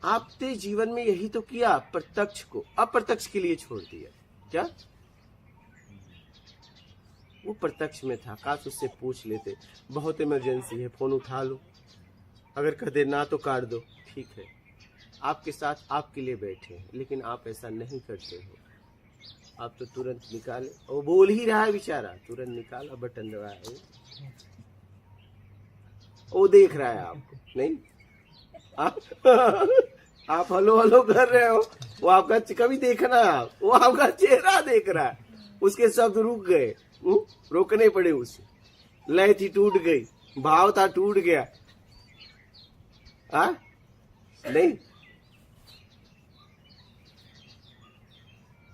Speaker 1: आपने जीवन में यही तो किया, प्रत्यक्ष को अप्रत्यक्ष के लिए छोड़ दिया। क्या वो प्रत्यक्ष में था, काश उससे पूछ लेते, बहुत इमरजेंसी है, फोन उठा लो, अगर कह दे ना तो काट दो, ठीक है, आपके साथ आपके लिए बैठे हैं, लेकिन आप ऐसा नहीं करते हो। आप तो तुरंत निकाले, वो बोल ही रहा है बेचारा, तुरंत निकाला, बटन दबाया, वो देख रहा है आपको, नहीं आप हलो हलो कर रहे हो, वो आपका कभी देखना, वो आपका चेहरा देख रहा है, उसके शब्द रुक गए, रोकने पड़े उसे, लय थी टूट गई, भाव था टूट गया। नहीं,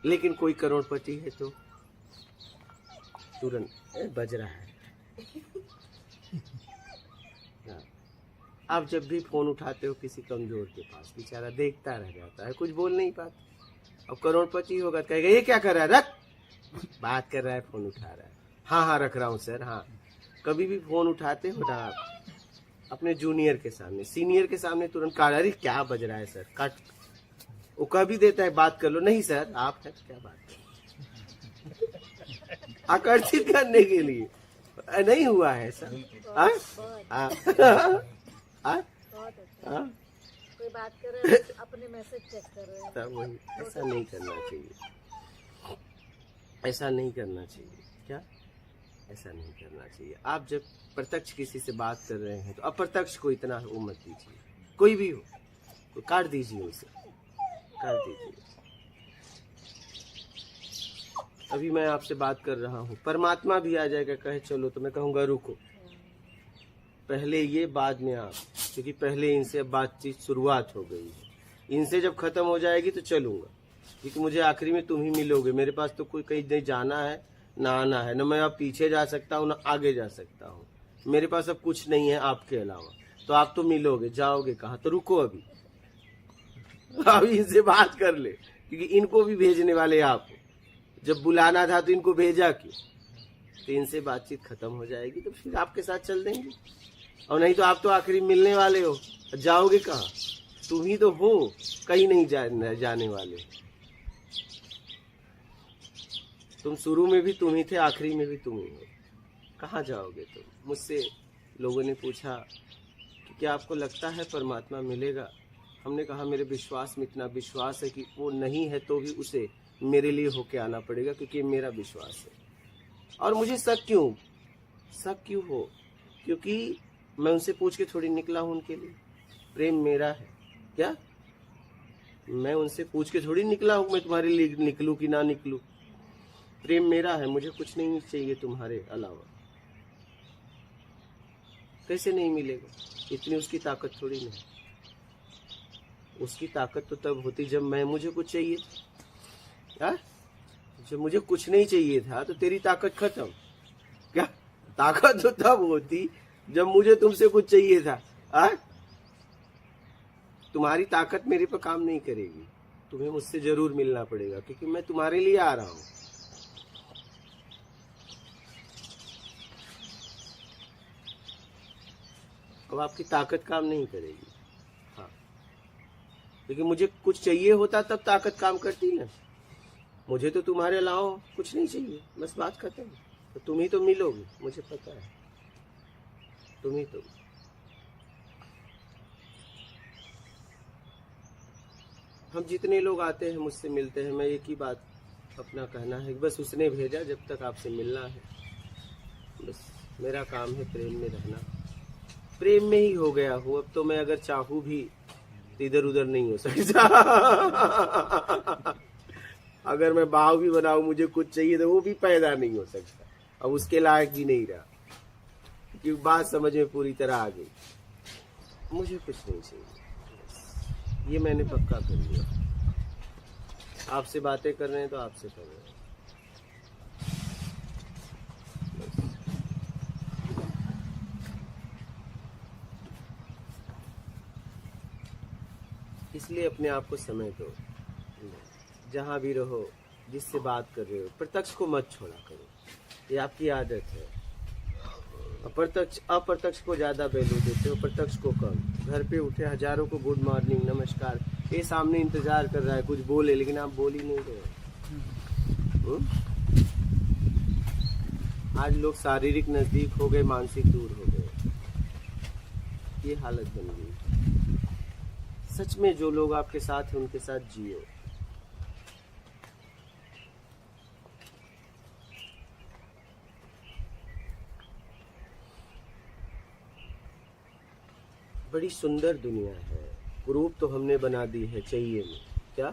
Speaker 1: लेकिन कोई करोड़पति है तो तुरंत बज रहा है। आप जब भी फोन उठाते हो किसी कमजोर के पास, बेचारा देखता रह जाता है, कुछ बोल नहीं पाता। अब करोड़पति होगा, कहेगा ये क्या कर रहा है, रख, बात कर रहा है, फोन उठा रहा है, हाँ रख रहा हूँ सर, हाँ। कभी भी फोन उठाते हो ना आप अपने जूनियर के सामने, सीनियर के सामने तुरंत काट, अरे क्या बज रहा है सर, काट। वो कभी देता है, बात कर लो, नहीं सर आप है, क्या बात, आकर्षित करने के लिए। नहीं हुआ है सर,
Speaker 4: कोई बात कर रहे हैं, अपने मैसेज चेक कर रहे हैं,
Speaker 1: तब वही, ऐसा नहीं करना चाहिए, ऐसा नहीं करना चाहिए। क्या ऐसा नहीं करना चाहिए? आप जब प्रत्यक्ष किसी से बात कर रहे हैं तो अप्रत्यक्ष को इतना वो मत दीजिए, कोई भी हो, तो काट दीजिए उसे, काट दीजिए। अभी मैं आपसे बात कर रहा हूँ, परमात्मा भी आ जाएगा, कहे चलो, तो मैं कहूँगा रुको, पहले ये, बाद में आप, क्योंकि पहले इनसे बातचीत शुरुआत हो गई है, इनसे जब खत्म हो जाएगी तो चलूंगा, क्योंकि मुझे आखिरी में तुम ही मिलोगे। मेरे पास तो कोई कहीं नहीं जाना है, ना आना है, न मैं अब पीछे जा सकता हूँ, ना आगे जा सकता हूँ, मेरे पास अब कुछ नहीं है आपके अलावा, तो आप तो मिलोगे, जाओगे कहाँ? तो रुको, अभी इनसे बात कर ले, क्योंकि इनको भी भेजने वाले आप हो। जब बुलाना था तो इनको भेजा क्यों? तो इनसे बातचीत खत्म हो जाएगी तो फिर आपके साथ चल देंगे, और नहीं तो आप तो आखिरी मिलने वाले हो, जाओगे कहाँ? तुम ही तो हो, कहीं नहीं जाने वाले। तुम शुरू में भी तुम ही थे, आखिरी में भी तुम ही हो, कहाँ जाओगे तुम? मुझसे लोगों ने पूछा कि क्या आपको लगता है परमात्मा मिलेगा? हमने कहा मेरे विश्वास में इतना विश्वास है कि वो नहीं है तो भी उसे मेरे लिए होके आना पड़ेगा, क्योंकि ये मेरा विश्वास है। और मुझे शक क्यों हो? क्योंकि मैं उनसे पूछ के थोड़ी निकला हूं उनके लिए, प्रेम मेरा है। क्या मैं उनसे पूछ के थोड़ी निकला हूं मैं तुम्हारे लिए निकलूं कि ना निकलूं? प्रेम मेरा है, मुझे कुछ नहीं चाहिए तुम्हारे अलावा। कैसे नहीं मिलेगा? इतनी उसकी ताकत थोड़ी नहीं। उसकी ताकत तो तब होती जब मुझे कुछ चाहिए था। जब मुझे कुछ नहीं चाहिए था तो तेरी ताकत खत्म। क्या ताकत तो तब होती जब मुझे तुमसे कुछ चाहिए था। तुम्हारी ताकत मेरे पर काम नहीं करेगी, तुम्हें मुझसे जरूर मिलना पड़ेगा, क्योंकि मैं तुम्हारे लिए आ रहा हूं। अब आपकी ताकत काम नहीं करेगी। हाँ, लेकिन मुझे कुछ चाहिए होता तब ताकत काम करती ना। मुझे तो तुम्हारे अलावा कुछ नहीं चाहिए, बस बात खत्म। तो तुम ही तो मिलोगे, मुझे पता है, तुम ही तो। हम जितने लोग आते हैं मुझसे मिलते हैं, मैं एक ही बात अपना कहना है, बस उसने भेजा जब तक आपसे मिलना है। बस मेरा काम है प्रेम में रहना, प्रेम में ही हो गया हूँ। अब तो मैं अगर चाहूँ भी तो इधर उधर नहीं हो सकता। अगर मैं भाव भी बनाऊं मुझे कुछ चाहिए तो वो भी पैदा नहीं हो सकता। अब उसके लायक भी नहीं रहा, क्योंकि बात समझ में पूरी तरह आ गई। मुझे कुछ नहीं चाहिए, बस ये मैंने पक्का कर लिया। आपसे बातें कर रहे हैं तो आपसे कर रहे हैं, बस। इसलिए अपने आप को समय दो, जहां भी रहो, जिससे बात कर रहे हो, प्रत्यक्ष को मत छोड़ा करो, ये आपकी आदत है। अप्रत्यक्ष को ज्यादा वैल्यू देते हो, प्रत्यक्ष को कम। घर पे उठे हजारों को गुड मॉर्निंग, नमस्कार, ये सामने इंतजार कर रहा है कुछ बोले, लेकिन आप बोल ही नहीं रहे। आज लोग शारीरिक नजदीक हो गए, मानसिक दूर हो गए, ये हालत बन गई। सच में जो लोग आपके साथ हैं उनके साथ जियो। बड़ी सुंदर दुनिया है, रूप तो हमने बना दी है चाहिए में, क्या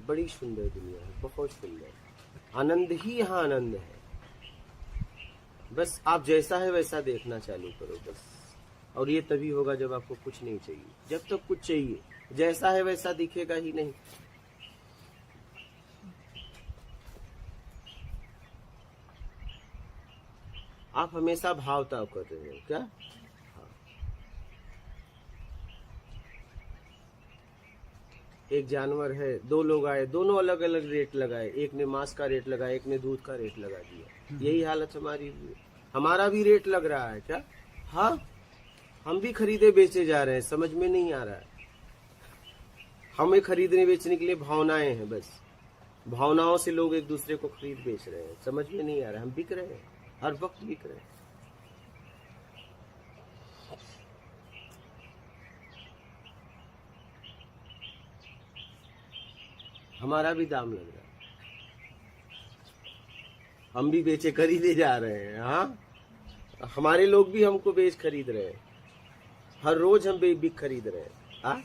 Speaker 1: बड़ी सुंदर दुनिया है, बहुत सुंदर। आनंद ही यहाँ आनंद है। बस आप जैसा है वैसा देखना चालू करो बस, और ये तभी होगा जब आपको कुछ नहीं चाहिए। जब तक कुछ चाहिए, जैसा है वैसा दिखेगा ही नहीं। आप हमेशा भाव ताव कर रहे हो क्या? एक जानवर है, दो लोग आए, दोनों अलग अलग रेट लगाए, एक ने मांस का रेट लगाया, एक ने दूध का रेट लगा दिया। यही हालत हमारी हुई है। हमारा भी रेट लग रहा है क्या? हाँ, हम भी खरीदे बेचे जा रहे हैं, समझ में नहीं आ रहा है। हमें खरीदने बेचने के लिए भावनाएं हैं, बस भावनाओं से लोग एक दूसरे को खरीद बेच रहे हैं, समझ में नहीं आ रहा है। हम बिक रहे हैं, हर वक्त बिक रहे हैं। हमारा भी दाम लग रहा है, हम भी बेचे खरीदे जा रहे हैं। हाँ, हमारे लोग भी हमको बेच खरीद रहे हैं, हर रोज हम बिक खरीद रहे हैं। हाँ,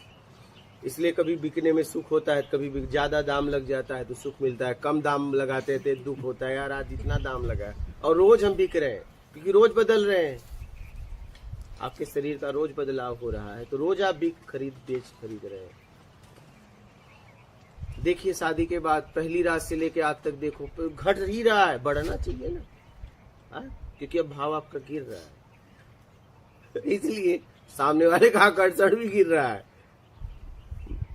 Speaker 1: इसलिए कभी बिकने में सुख होता है, कभी ज्यादा दाम लग जाता है तो सुख मिलता है, कम दाम लगाते थे दुख होता है, यार आज इतना दाम लगा है। और रोज हम बिक रहे हैं क्योंकि रोज बदल रहे हैं। आपके शरीर का रोज बदलाव हो रहा है, तो रोज आप बिक खरीद रहे हैं। देखिए, शादी के बाद पहली रात से लेके आज तक देखो, घट ही रहा है, बढ़ना चाहिए ना। क्योंकि अब भाव आपका गिर रहा है, इसलिए सामने वाले का आकर्षण भी गिर रहा है।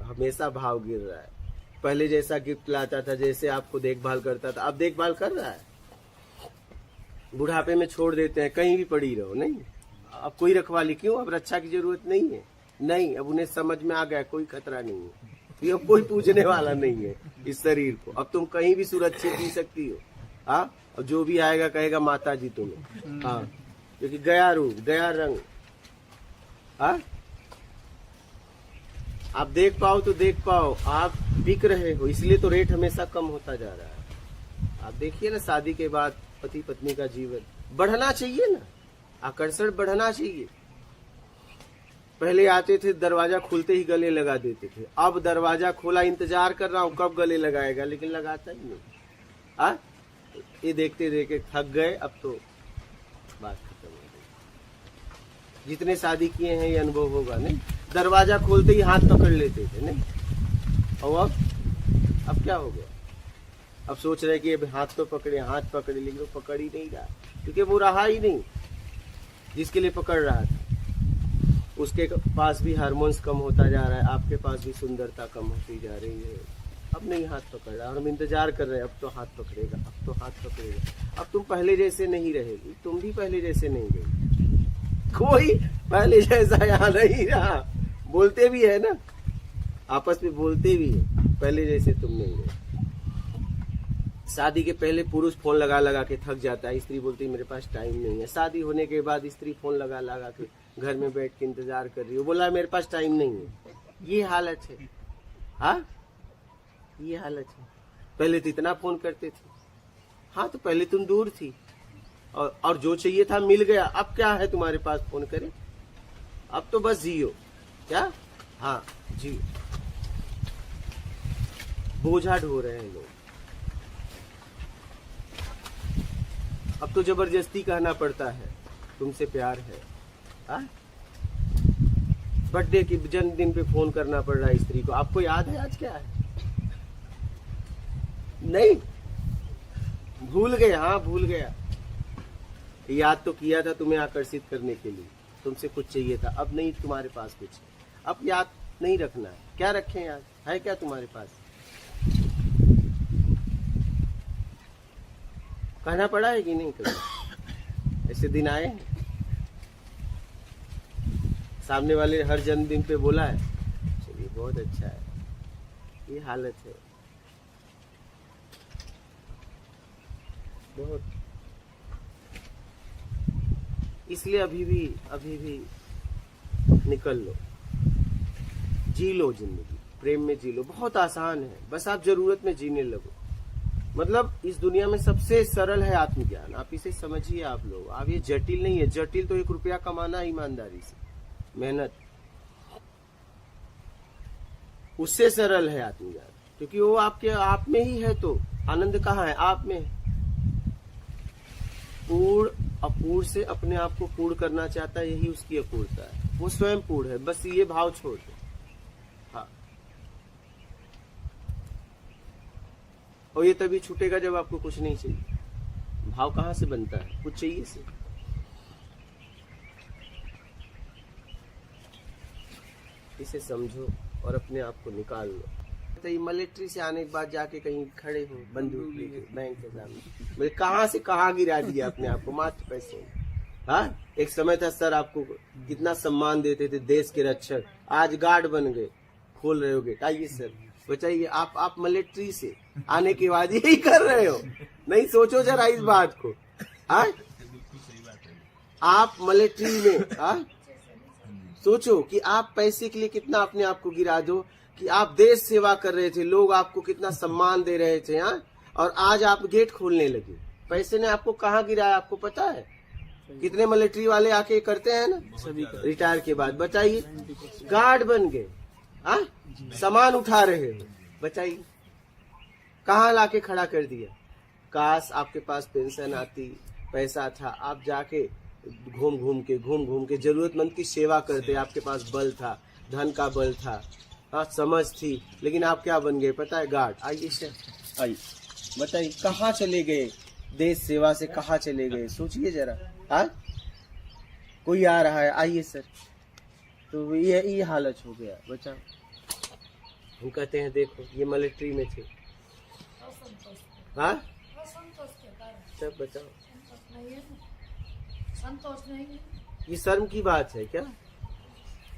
Speaker 1: हमेशा भाव गिर रहा है। पहले जैसा गिफ्ट लाता था, जैसे आपको देखभाल करता था, अब देखभाल कर रहा है। बुढ़ापे में छोड़ देते हैं, कहीं भी पड़ी रहो, नहीं अब कोई रखवाली क्यों, अब रक्षा की जरूरत नहीं है। नहीं, अब उन्हें समझ में आ गया कोई खतरा नहीं है, ये कोई पूछने वाला नहीं है इस शरीर को। अब तुम कहीं भी सुरक्षित जी सकती हो। हाँ, और जो भी आएगा कहेगा माता जी तुम्हें। हाँ, क्योंकि गया रूप, गया रंग। हाँ, आप देख पाओ तो देख पाओ, आप बिक रहे हो, इसलिए तो रेट हमेशा कम होता जा रहा है। आप देखिए ना, शादी के बाद पति पत्नी का जीवन बढ़ना चाहिए ना, आकर्षण बढ़ना चाहिए। पहले आते थे, दरवाजा खुलते ही गले लगा देते थे, अब दरवाजा खोला, इंतजार कर रहा हूं कब गले लगाएगा, लेकिन लगाता ही नहीं। ये देखते देखते थक गए, अब तो बात खत्म हो गई। जितने शादी किए हैं ये अनुभव होगा, नहीं दरवाजा खोलते ही हाथ पकड़ लेते थे, नहीं। और अब क्या हो गया? अब सोच रहे कि अब हाथ तो पकड़े, हाथ पकड़े, लेकिन वो पकड़ ही नहीं रहा, क्योंकि वो रहा ही नहीं जिसके लिए पकड़ रहा था। उसके पास भी हार्मोन्स कम होता जा रहा है, आपके पास भी सुंदरता कम होती जा रही है। अब नहीं हाथ पकड़ रहा, और हम इंतजार कर रहे हैं, अब तो हाथ पकड़ेगा, अब तो हाथ पकड़ेगा। अब तुम पहले जैसे नहीं रहेगी, तुम भी पहले जैसे नहीं रही, कोई पहले जैसा यहाँ नहीं रहा। बोलते भी है ना, आपस में बोलते भी है, पहले जैसे तुम नहीं रहे। शादी के पहले पुरुष फोन लगा लगा के थक जाता है, स्त्री बोलती है मेरे पास टाइम नहीं है। शादी होने के बाद स्त्री फोन लगा लगा के घर में बैठ के इंतजार कर रही हो, बोला मेरे पास टाइम नहीं है। ये हालत है। हाँ, ये हालत है। पहले तो इतना फोन करते थे। हाँ, तो पहले तुम दूर थी और जो चाहिए था मिल गया। अब क्या है तुम्हारे पास फोन करे? अब तो बस जियो। क्या? हाँ, जियो। बोझा ढो रहे हैं लोग। अब तो जबरदस्ती कहना पड़ता है तुमसे प्यार है। हाँ? बर्थडे की जन्मदिन पे फोन करना पड़ रहा है स्त्री को। आपको याद है आज क्या है? नहीं, भूल गए। हाँ, भूल गया। याद तो किया था तुम्हें आकर्षित करने के लिए, तुमसे कुछ चाहिए था। अब नहीं तुम्हारे पास कुछ, अब याद नहीं रखना है। क्या रखें याद? है क्या तुम्हारे पास? कहना पड़ा है कि नहीं कभी? ऐसे दिन आए हैं? सामने वाले हर जन्मदिन पे बोला है? चलिए, बहुत अच्छा है। ये हालत है बहुत। इसलिए अभी भी निकल लो, जी लो जिंदगी, प्रेम में जी लो। बहुत आसान है, बस आप जरूरत में जीने लगो। मतलब इस दुनिया में सबसे सरल है आत्मज्ञान। आप इसे समझिए आप लोग। आप ये जटिल नहीं है। जटिल तो 1 रुपया कमाना ईमानदारी से, मेहनत, उससे सरल है आत्मज्ञान, क्योंकि वो आपके आप में ही है। तो आनंद कहाँ है? आप में है। पूर्ण अपूर्ण से अपने आप को पूर्ण करना चाहता है, यही उसकी अपूर्णता है। वो स्वयं पूर्ण है, बस ये भाव छोड़ दो। हाँ, और ये तभी छूटेगा जब आपको कुछ नहीं चाहिए। भाव कहाँ से बनता है? कुछ चाहिए से। इसे समझो और अपने आप को निकाल लो। तो ये मिलिट्री से आने के बाद जाके कहीं खड़े हो बंदूक लेके बैंक के सामने, मुझे कहाँ से कहाँ गिरा दिया अपने आप को मात्र पैसे में। हाँ, एक समय था सर आपको कितना सम्मान देते थे, देश के रक्षक। आज गार्ड बन गए, खोल रहे हो गेट। आइए सर, बताइए आप मिलिट्री से आने के बाद यही कर रहे हो? नहीं सोचो जरा इस बात को। हाँ, आप मिलिट्री में सोचो कि आप पैसे के लिए कितना अपने आप को गिरा दो, कि आप देश सेवा कर रहे थे, लोग आपको कितना सम्मान दे रहे थे। हाँ, और आज आप गेट खोलने लगे। पैसे ने आपको कहाँ गिराया आपको पता है? कितने मिलिट्री वाले आके करते हैं ना सभी रिटायर के बाद। बताइए, गार्ड बन गए, हाँ, सामान उठा रहे हो। बताइए कहाँ लाके खड़ा कर दिया। काश आपके पास पेंशन आती, पैसा था, आप जाके घूम घूम के जरूरतमंद की सेवा करते। आपके पास बल था, धन का बल था, हाँ, समझ थी, लेकिन आप क्या बन गए पता है? गार्ड। आइए सर, आइए, बताइए कहाँ चले गए? देश सेवा से कहाँ चले गए? सोचिए जरा। हाँ, कोई आ रहा है, आइए सर। तो ये हालत हो गया। बचाओ, हम कहते हैं देखो ये मिलिट्री में थे। हाँ, सब बचाओ।
Speaker 4: संतोष नहीं है।
Speaker 1: ये शर्म की बात है क्या?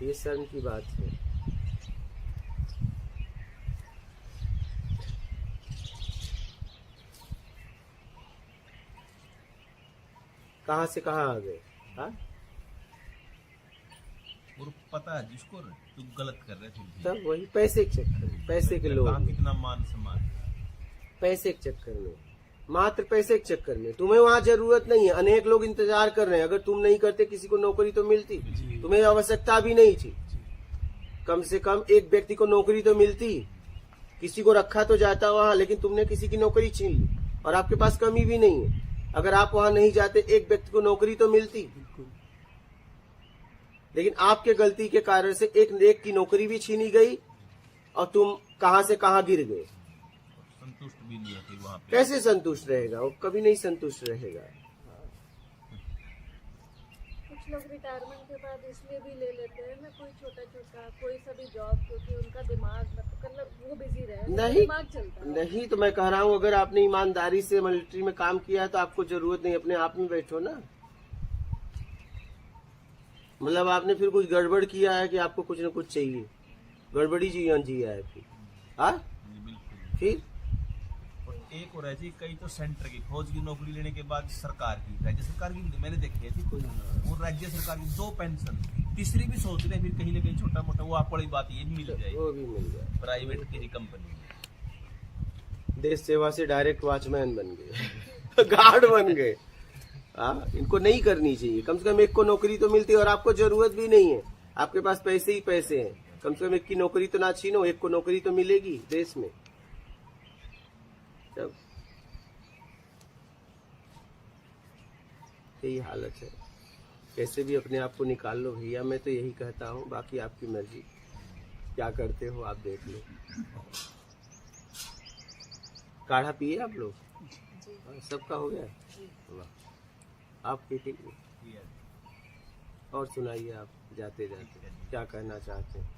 Speaker 1: ये शर्म की बात है। कहाँ से कहाँ आ गए? हाँ,
Speaker 3: और पता है जिसको तू गलत कर रहे थे,
Speaker 1: तब वही पैसे के चक्कर में, पैसे के लोग,
Speaker 3: कितना मान सम्मान,
Speaker 1: पैसे के चक्कर में, मात्र पैसे के चक्कर में। तुम्हें वहाँ जरूरत नहीं है, अनेक लोग इंतजार कर रहे हैं। अगर तुम नहीं करते किसी को नौकरी तो मिलती, तुम्हें आवश्यकता भी नहीं थी। कम से कम एक व्यक्ति को नौकरी तो मिलती, किसी को रखा तो जाता वहाँ, लेकिन तुमने किसी की नौकरी छीन ली। और आपके पास कमी भी नहीं है, अगर आप वहां नहीं जाते एक व्यक्ति को नौकरी तो मिलती। लेकिन आपके गलती के कारण से एक की नौकरी भी छीनी गई और तुम कहां से कहां गिर गए।
Speaker 3: संतुष्ट भी नहीं है वहाँ पे।
Speaker 1: कैसे संतुष्ट रहेगा वो? कभी नहीं संतुष्ट रहेगा।
Speaker 4: कुछ लोग रिटायरमेंट के बाद इसलिए भी ले लेते हैं ना, कोई छोटा कोई सा भी जॉब, क्योंकि उनका दिमाग मतलब वो बिजी रहे,
Speaker 1: नहीं,
Speaker 4: दिमाग चलता है।
Speaker 1: नहीं तो मैं कह रहा हूँ, अगर आपने ईमानदारी से मिलिट्री में काम किया है तो आपको जरूरत नहीं, अपने आप में बैठो ना। मतलब आपने फिर कुछ गड़बड़ किया है कि आपको कुछ न कुछ चाहिए, गड़बड़ी जीवन जिया है फिर। हाँ,
Speaker 3: बिल्कुल।
Speaker 1: फिर
Speaker 3: और एक और ऐसी कई तो सेंटर की फौज की नौकरी लेने के बाद सरकार की, राज्य सरकार की मैंने देखी थी कोई, वो राज्य सरकार की 2 पेंशन, तीसरी भी सोच रहे फिर कहीं ना कहीं छोटा मोटा, वो आप बड़ी बात ये भी मिल जाए,
Speaker 1: वो भी मिल जाए।
Speaker 3: प्राइवेट किसी कंपनी में।
Speaker 1: देश सेवा से डायरेक्ट वॉचमैन बन गए, गार्ड बन गए। हाँ, इनको नहीं करनी चाहिए। कम से कम एक को नौकरी तो मिलती है और आपको जरूरत भी नहीं है, आपके पास पैसे ही पैसे हैं। कम से कम एक की नौकरी तो ना छीनो, एक को नौकरी तो मिलेगी देश में। तब यही हालत है। कैसे भी अपने आप को निकाल लो भैया, मैं तो यही कहता हूँ। बाकी आपकी मर्जी, क्या करते हो आप देख लो। काढ़ा पिए आप लोग? हाँ, सबका हो गया? वाह, आप पीते? और सुनाइए आप जाते जाते क्या कहना चाहते हैं?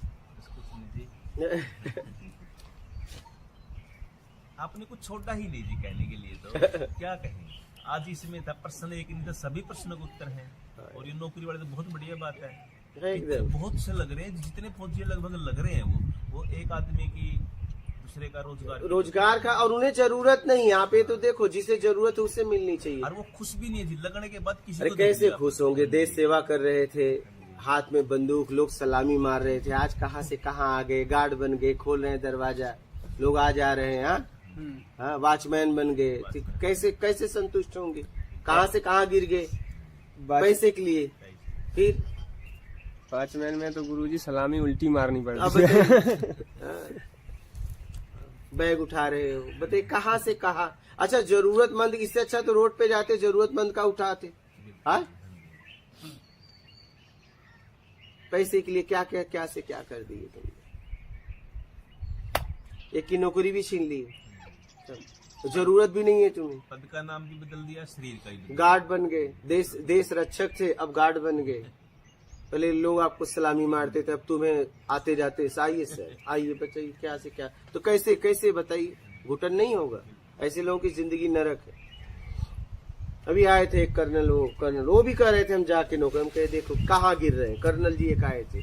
Speaker 3: आपने कुछ छोड़ा ही नहीं जी कहने के लिए, तो क्या कहें। आज इसमें था प्रश्न एक नहीं था, सभी प्रश्नों के उत्तर हैं। और ये नौकरी वाले तो बहुत बढ़िया बात है,
Speaker 1: एकदम
Speaker 3: बहुत से लग रहे हैं, जितने फौजी लगभग लग रहे हैं वो एक आदमी की दूसरे का
Speaker 1: रोजगार का, और उन्हें जरूरत नहीं। यहाँ पे तो देखो जिसे जरूरत है उसे मिलनी चाहिए।
Speaker 3: और वो खुश भी नहीं है जी लगने के बाद किसी
Speaker 1: अरे
Speaker 3: को
Speaker 1: कैसे खुश होंगे? देश सेवा कर रहे थे, हाथ में बंदूक, लोग सलामी मार रहे थे, आज कहाँ से कहाँ आ गए, गार्ड बन गए, खोल रहे हैं दरवाजा, लोग आ जा रहे हैं। हाँ, वॉचमैन बन गए, कैसे कैसे संतुष्ट होंगे? कहाँ से कहाँ गिर गए पैसे के लिए। फिर
Speaker 2: वॉचमैन में तो गुरुजी सलामी उल्टी मारनी
Speaker 1: अब
Speaker 2: पड़ती है।
Speaker 1: बैग उठा रहे हो, बताइए कहाँ से कहाँ। अच्छा, जरूरतमंद, इससे अच्छा तो रोड पे जाते जरूरतमंद का उठाते। हाँ, पैसे के लिए क्या क्या क्या से क्या कर दिए तुमने। एक की नौकरी भी छीन ली, जरूरत भी नहीं है तुम्हें।
Speaker 3: पद का नाम भी बदल दिया, शरीर का भी।
Speaker 1: गार्ड बन गए, देश रक्षक थे, अब गार्ड बन गए। पहले लोग आपको सलामी मारते थे, अब तुम्हें आते जाते आइए सर, आइए बताइए क्या से क्या। तो कैसे कैसे बताइए, घुटन नहीं होगा? ऐसे लोगों की जिंदगी नरक है। अभी आए थे एक कर्नल, वो भी कह रहे थे हम जाके नौकरी, हम कहे देखो कहाँ गिर रहे हैं। कर्नल जी एक आए थे,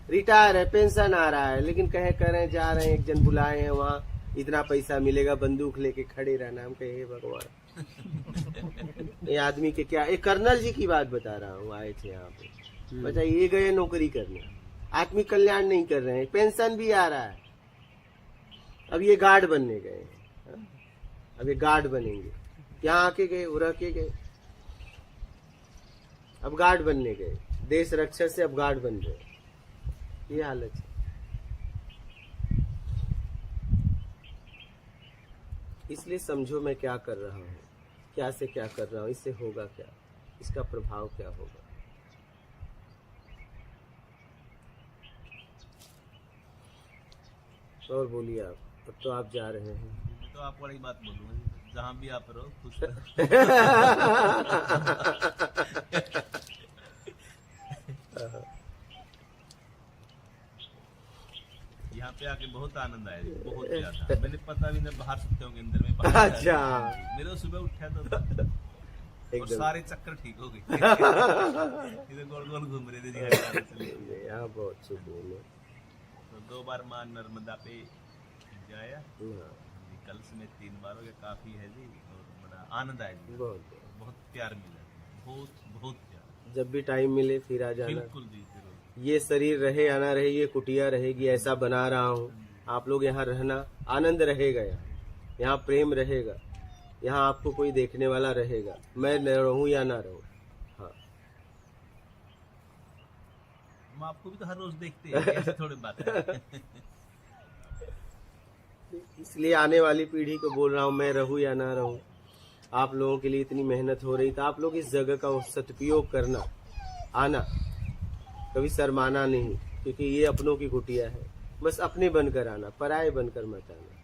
Speaker 1: रिटायर है, पेंशन आ रहा है, लेकिन कह रहे हैं जा रहे हैं, एक जन बुलाए हैं वहाँ, इतना पैसा मिलेगा, बंदूक लेके खड़े रहना। हम कहे हे भगवान, ये आदमी के क्या। एक कर्नल जी की बात बता रहा हूँ, आए थे यहाँ पे, बताइए ये गए नौकरी करने, आत्मिक कल्याण नहीं कर रहे हैं, पेंशन भी आ रहा है। अब ये गार्ड बनने गए, अब ये गार्ड बनेंगे, यहाँ आके गए, उड़ के गए, अब गार्ड बनने गए, देश रक्षा से अब गार्ड बन गए। ये हालत है। इसलिए समझो मैं क्या कर रहा हूँ, क्या से क्या कर रहा हूँ, इससे होगा क्या, इसका प्रभाव क्या होगा। और बोलिए आप, अब तो आप जा रहे हैं।
Speaker 3: तो आपको बड़ी बात बोलूंगा, जहाँ भी आप रहो खुश रहो। यहाँ पे आके बहुत आनंद आया, बहुत ज्यादा। मैंने पता भी नहीं, बाहर सकते होंगे अंदर में।
Speaker 1: अच्छा,
Speaker 3: मेरे सुबह उठा तो और
Speaker 1: एकदम
Speaker 3: सारे चक्कर ठीक हो गए। इधर गोल गोल घूम रहे थे जी।
Speaker 1: यहाँ बहुत सुकून है।
Speaker 3: तो 2 बार माँ नर्मदा पे जाया, कल में 3 बार हो गया, काफी है जी। और बड़ा आनंद आया जी,
Speaker 1: बहुत
Speaker 3: बहुत प्यार मिला, बहुत बहुत प्यार।
Speaker 1: जब भी टाइम मिले फिर आ जाना।
Speaker 3: बिल्कुल जी, जरूर।
Speaker 1: ये शरीर रहे या ना रहे, ये कुटिया रहेगी, ऐसा बना रहा हूँ। आप लोग यहाँ रहना, आनंद रहेगा, यहाँ प्रेम रहेगा, यहाँ आपको कोई देखने वाला रहेगा, मैं न रहूं या ना रहूं। हाँ,
Speaker 3: हम आपको भी तो हर रोज देखते हैं, ऐसे थोड़ी बात है।
Speaker 1: इसलिए आने वाली पीढ़ी को बोल रहा हूँ, मैं रहूं या ना रहूं, आप लोगों के लिए इतनी मेहनत हो रही, तो आप लोग इस जगह का सदुपयोग करना, आना, कभी शर्माना नहीं, क्योंकि ये अपनों की कुटिया है। बस अपने बनकर आना, पराये बनकर मत आना।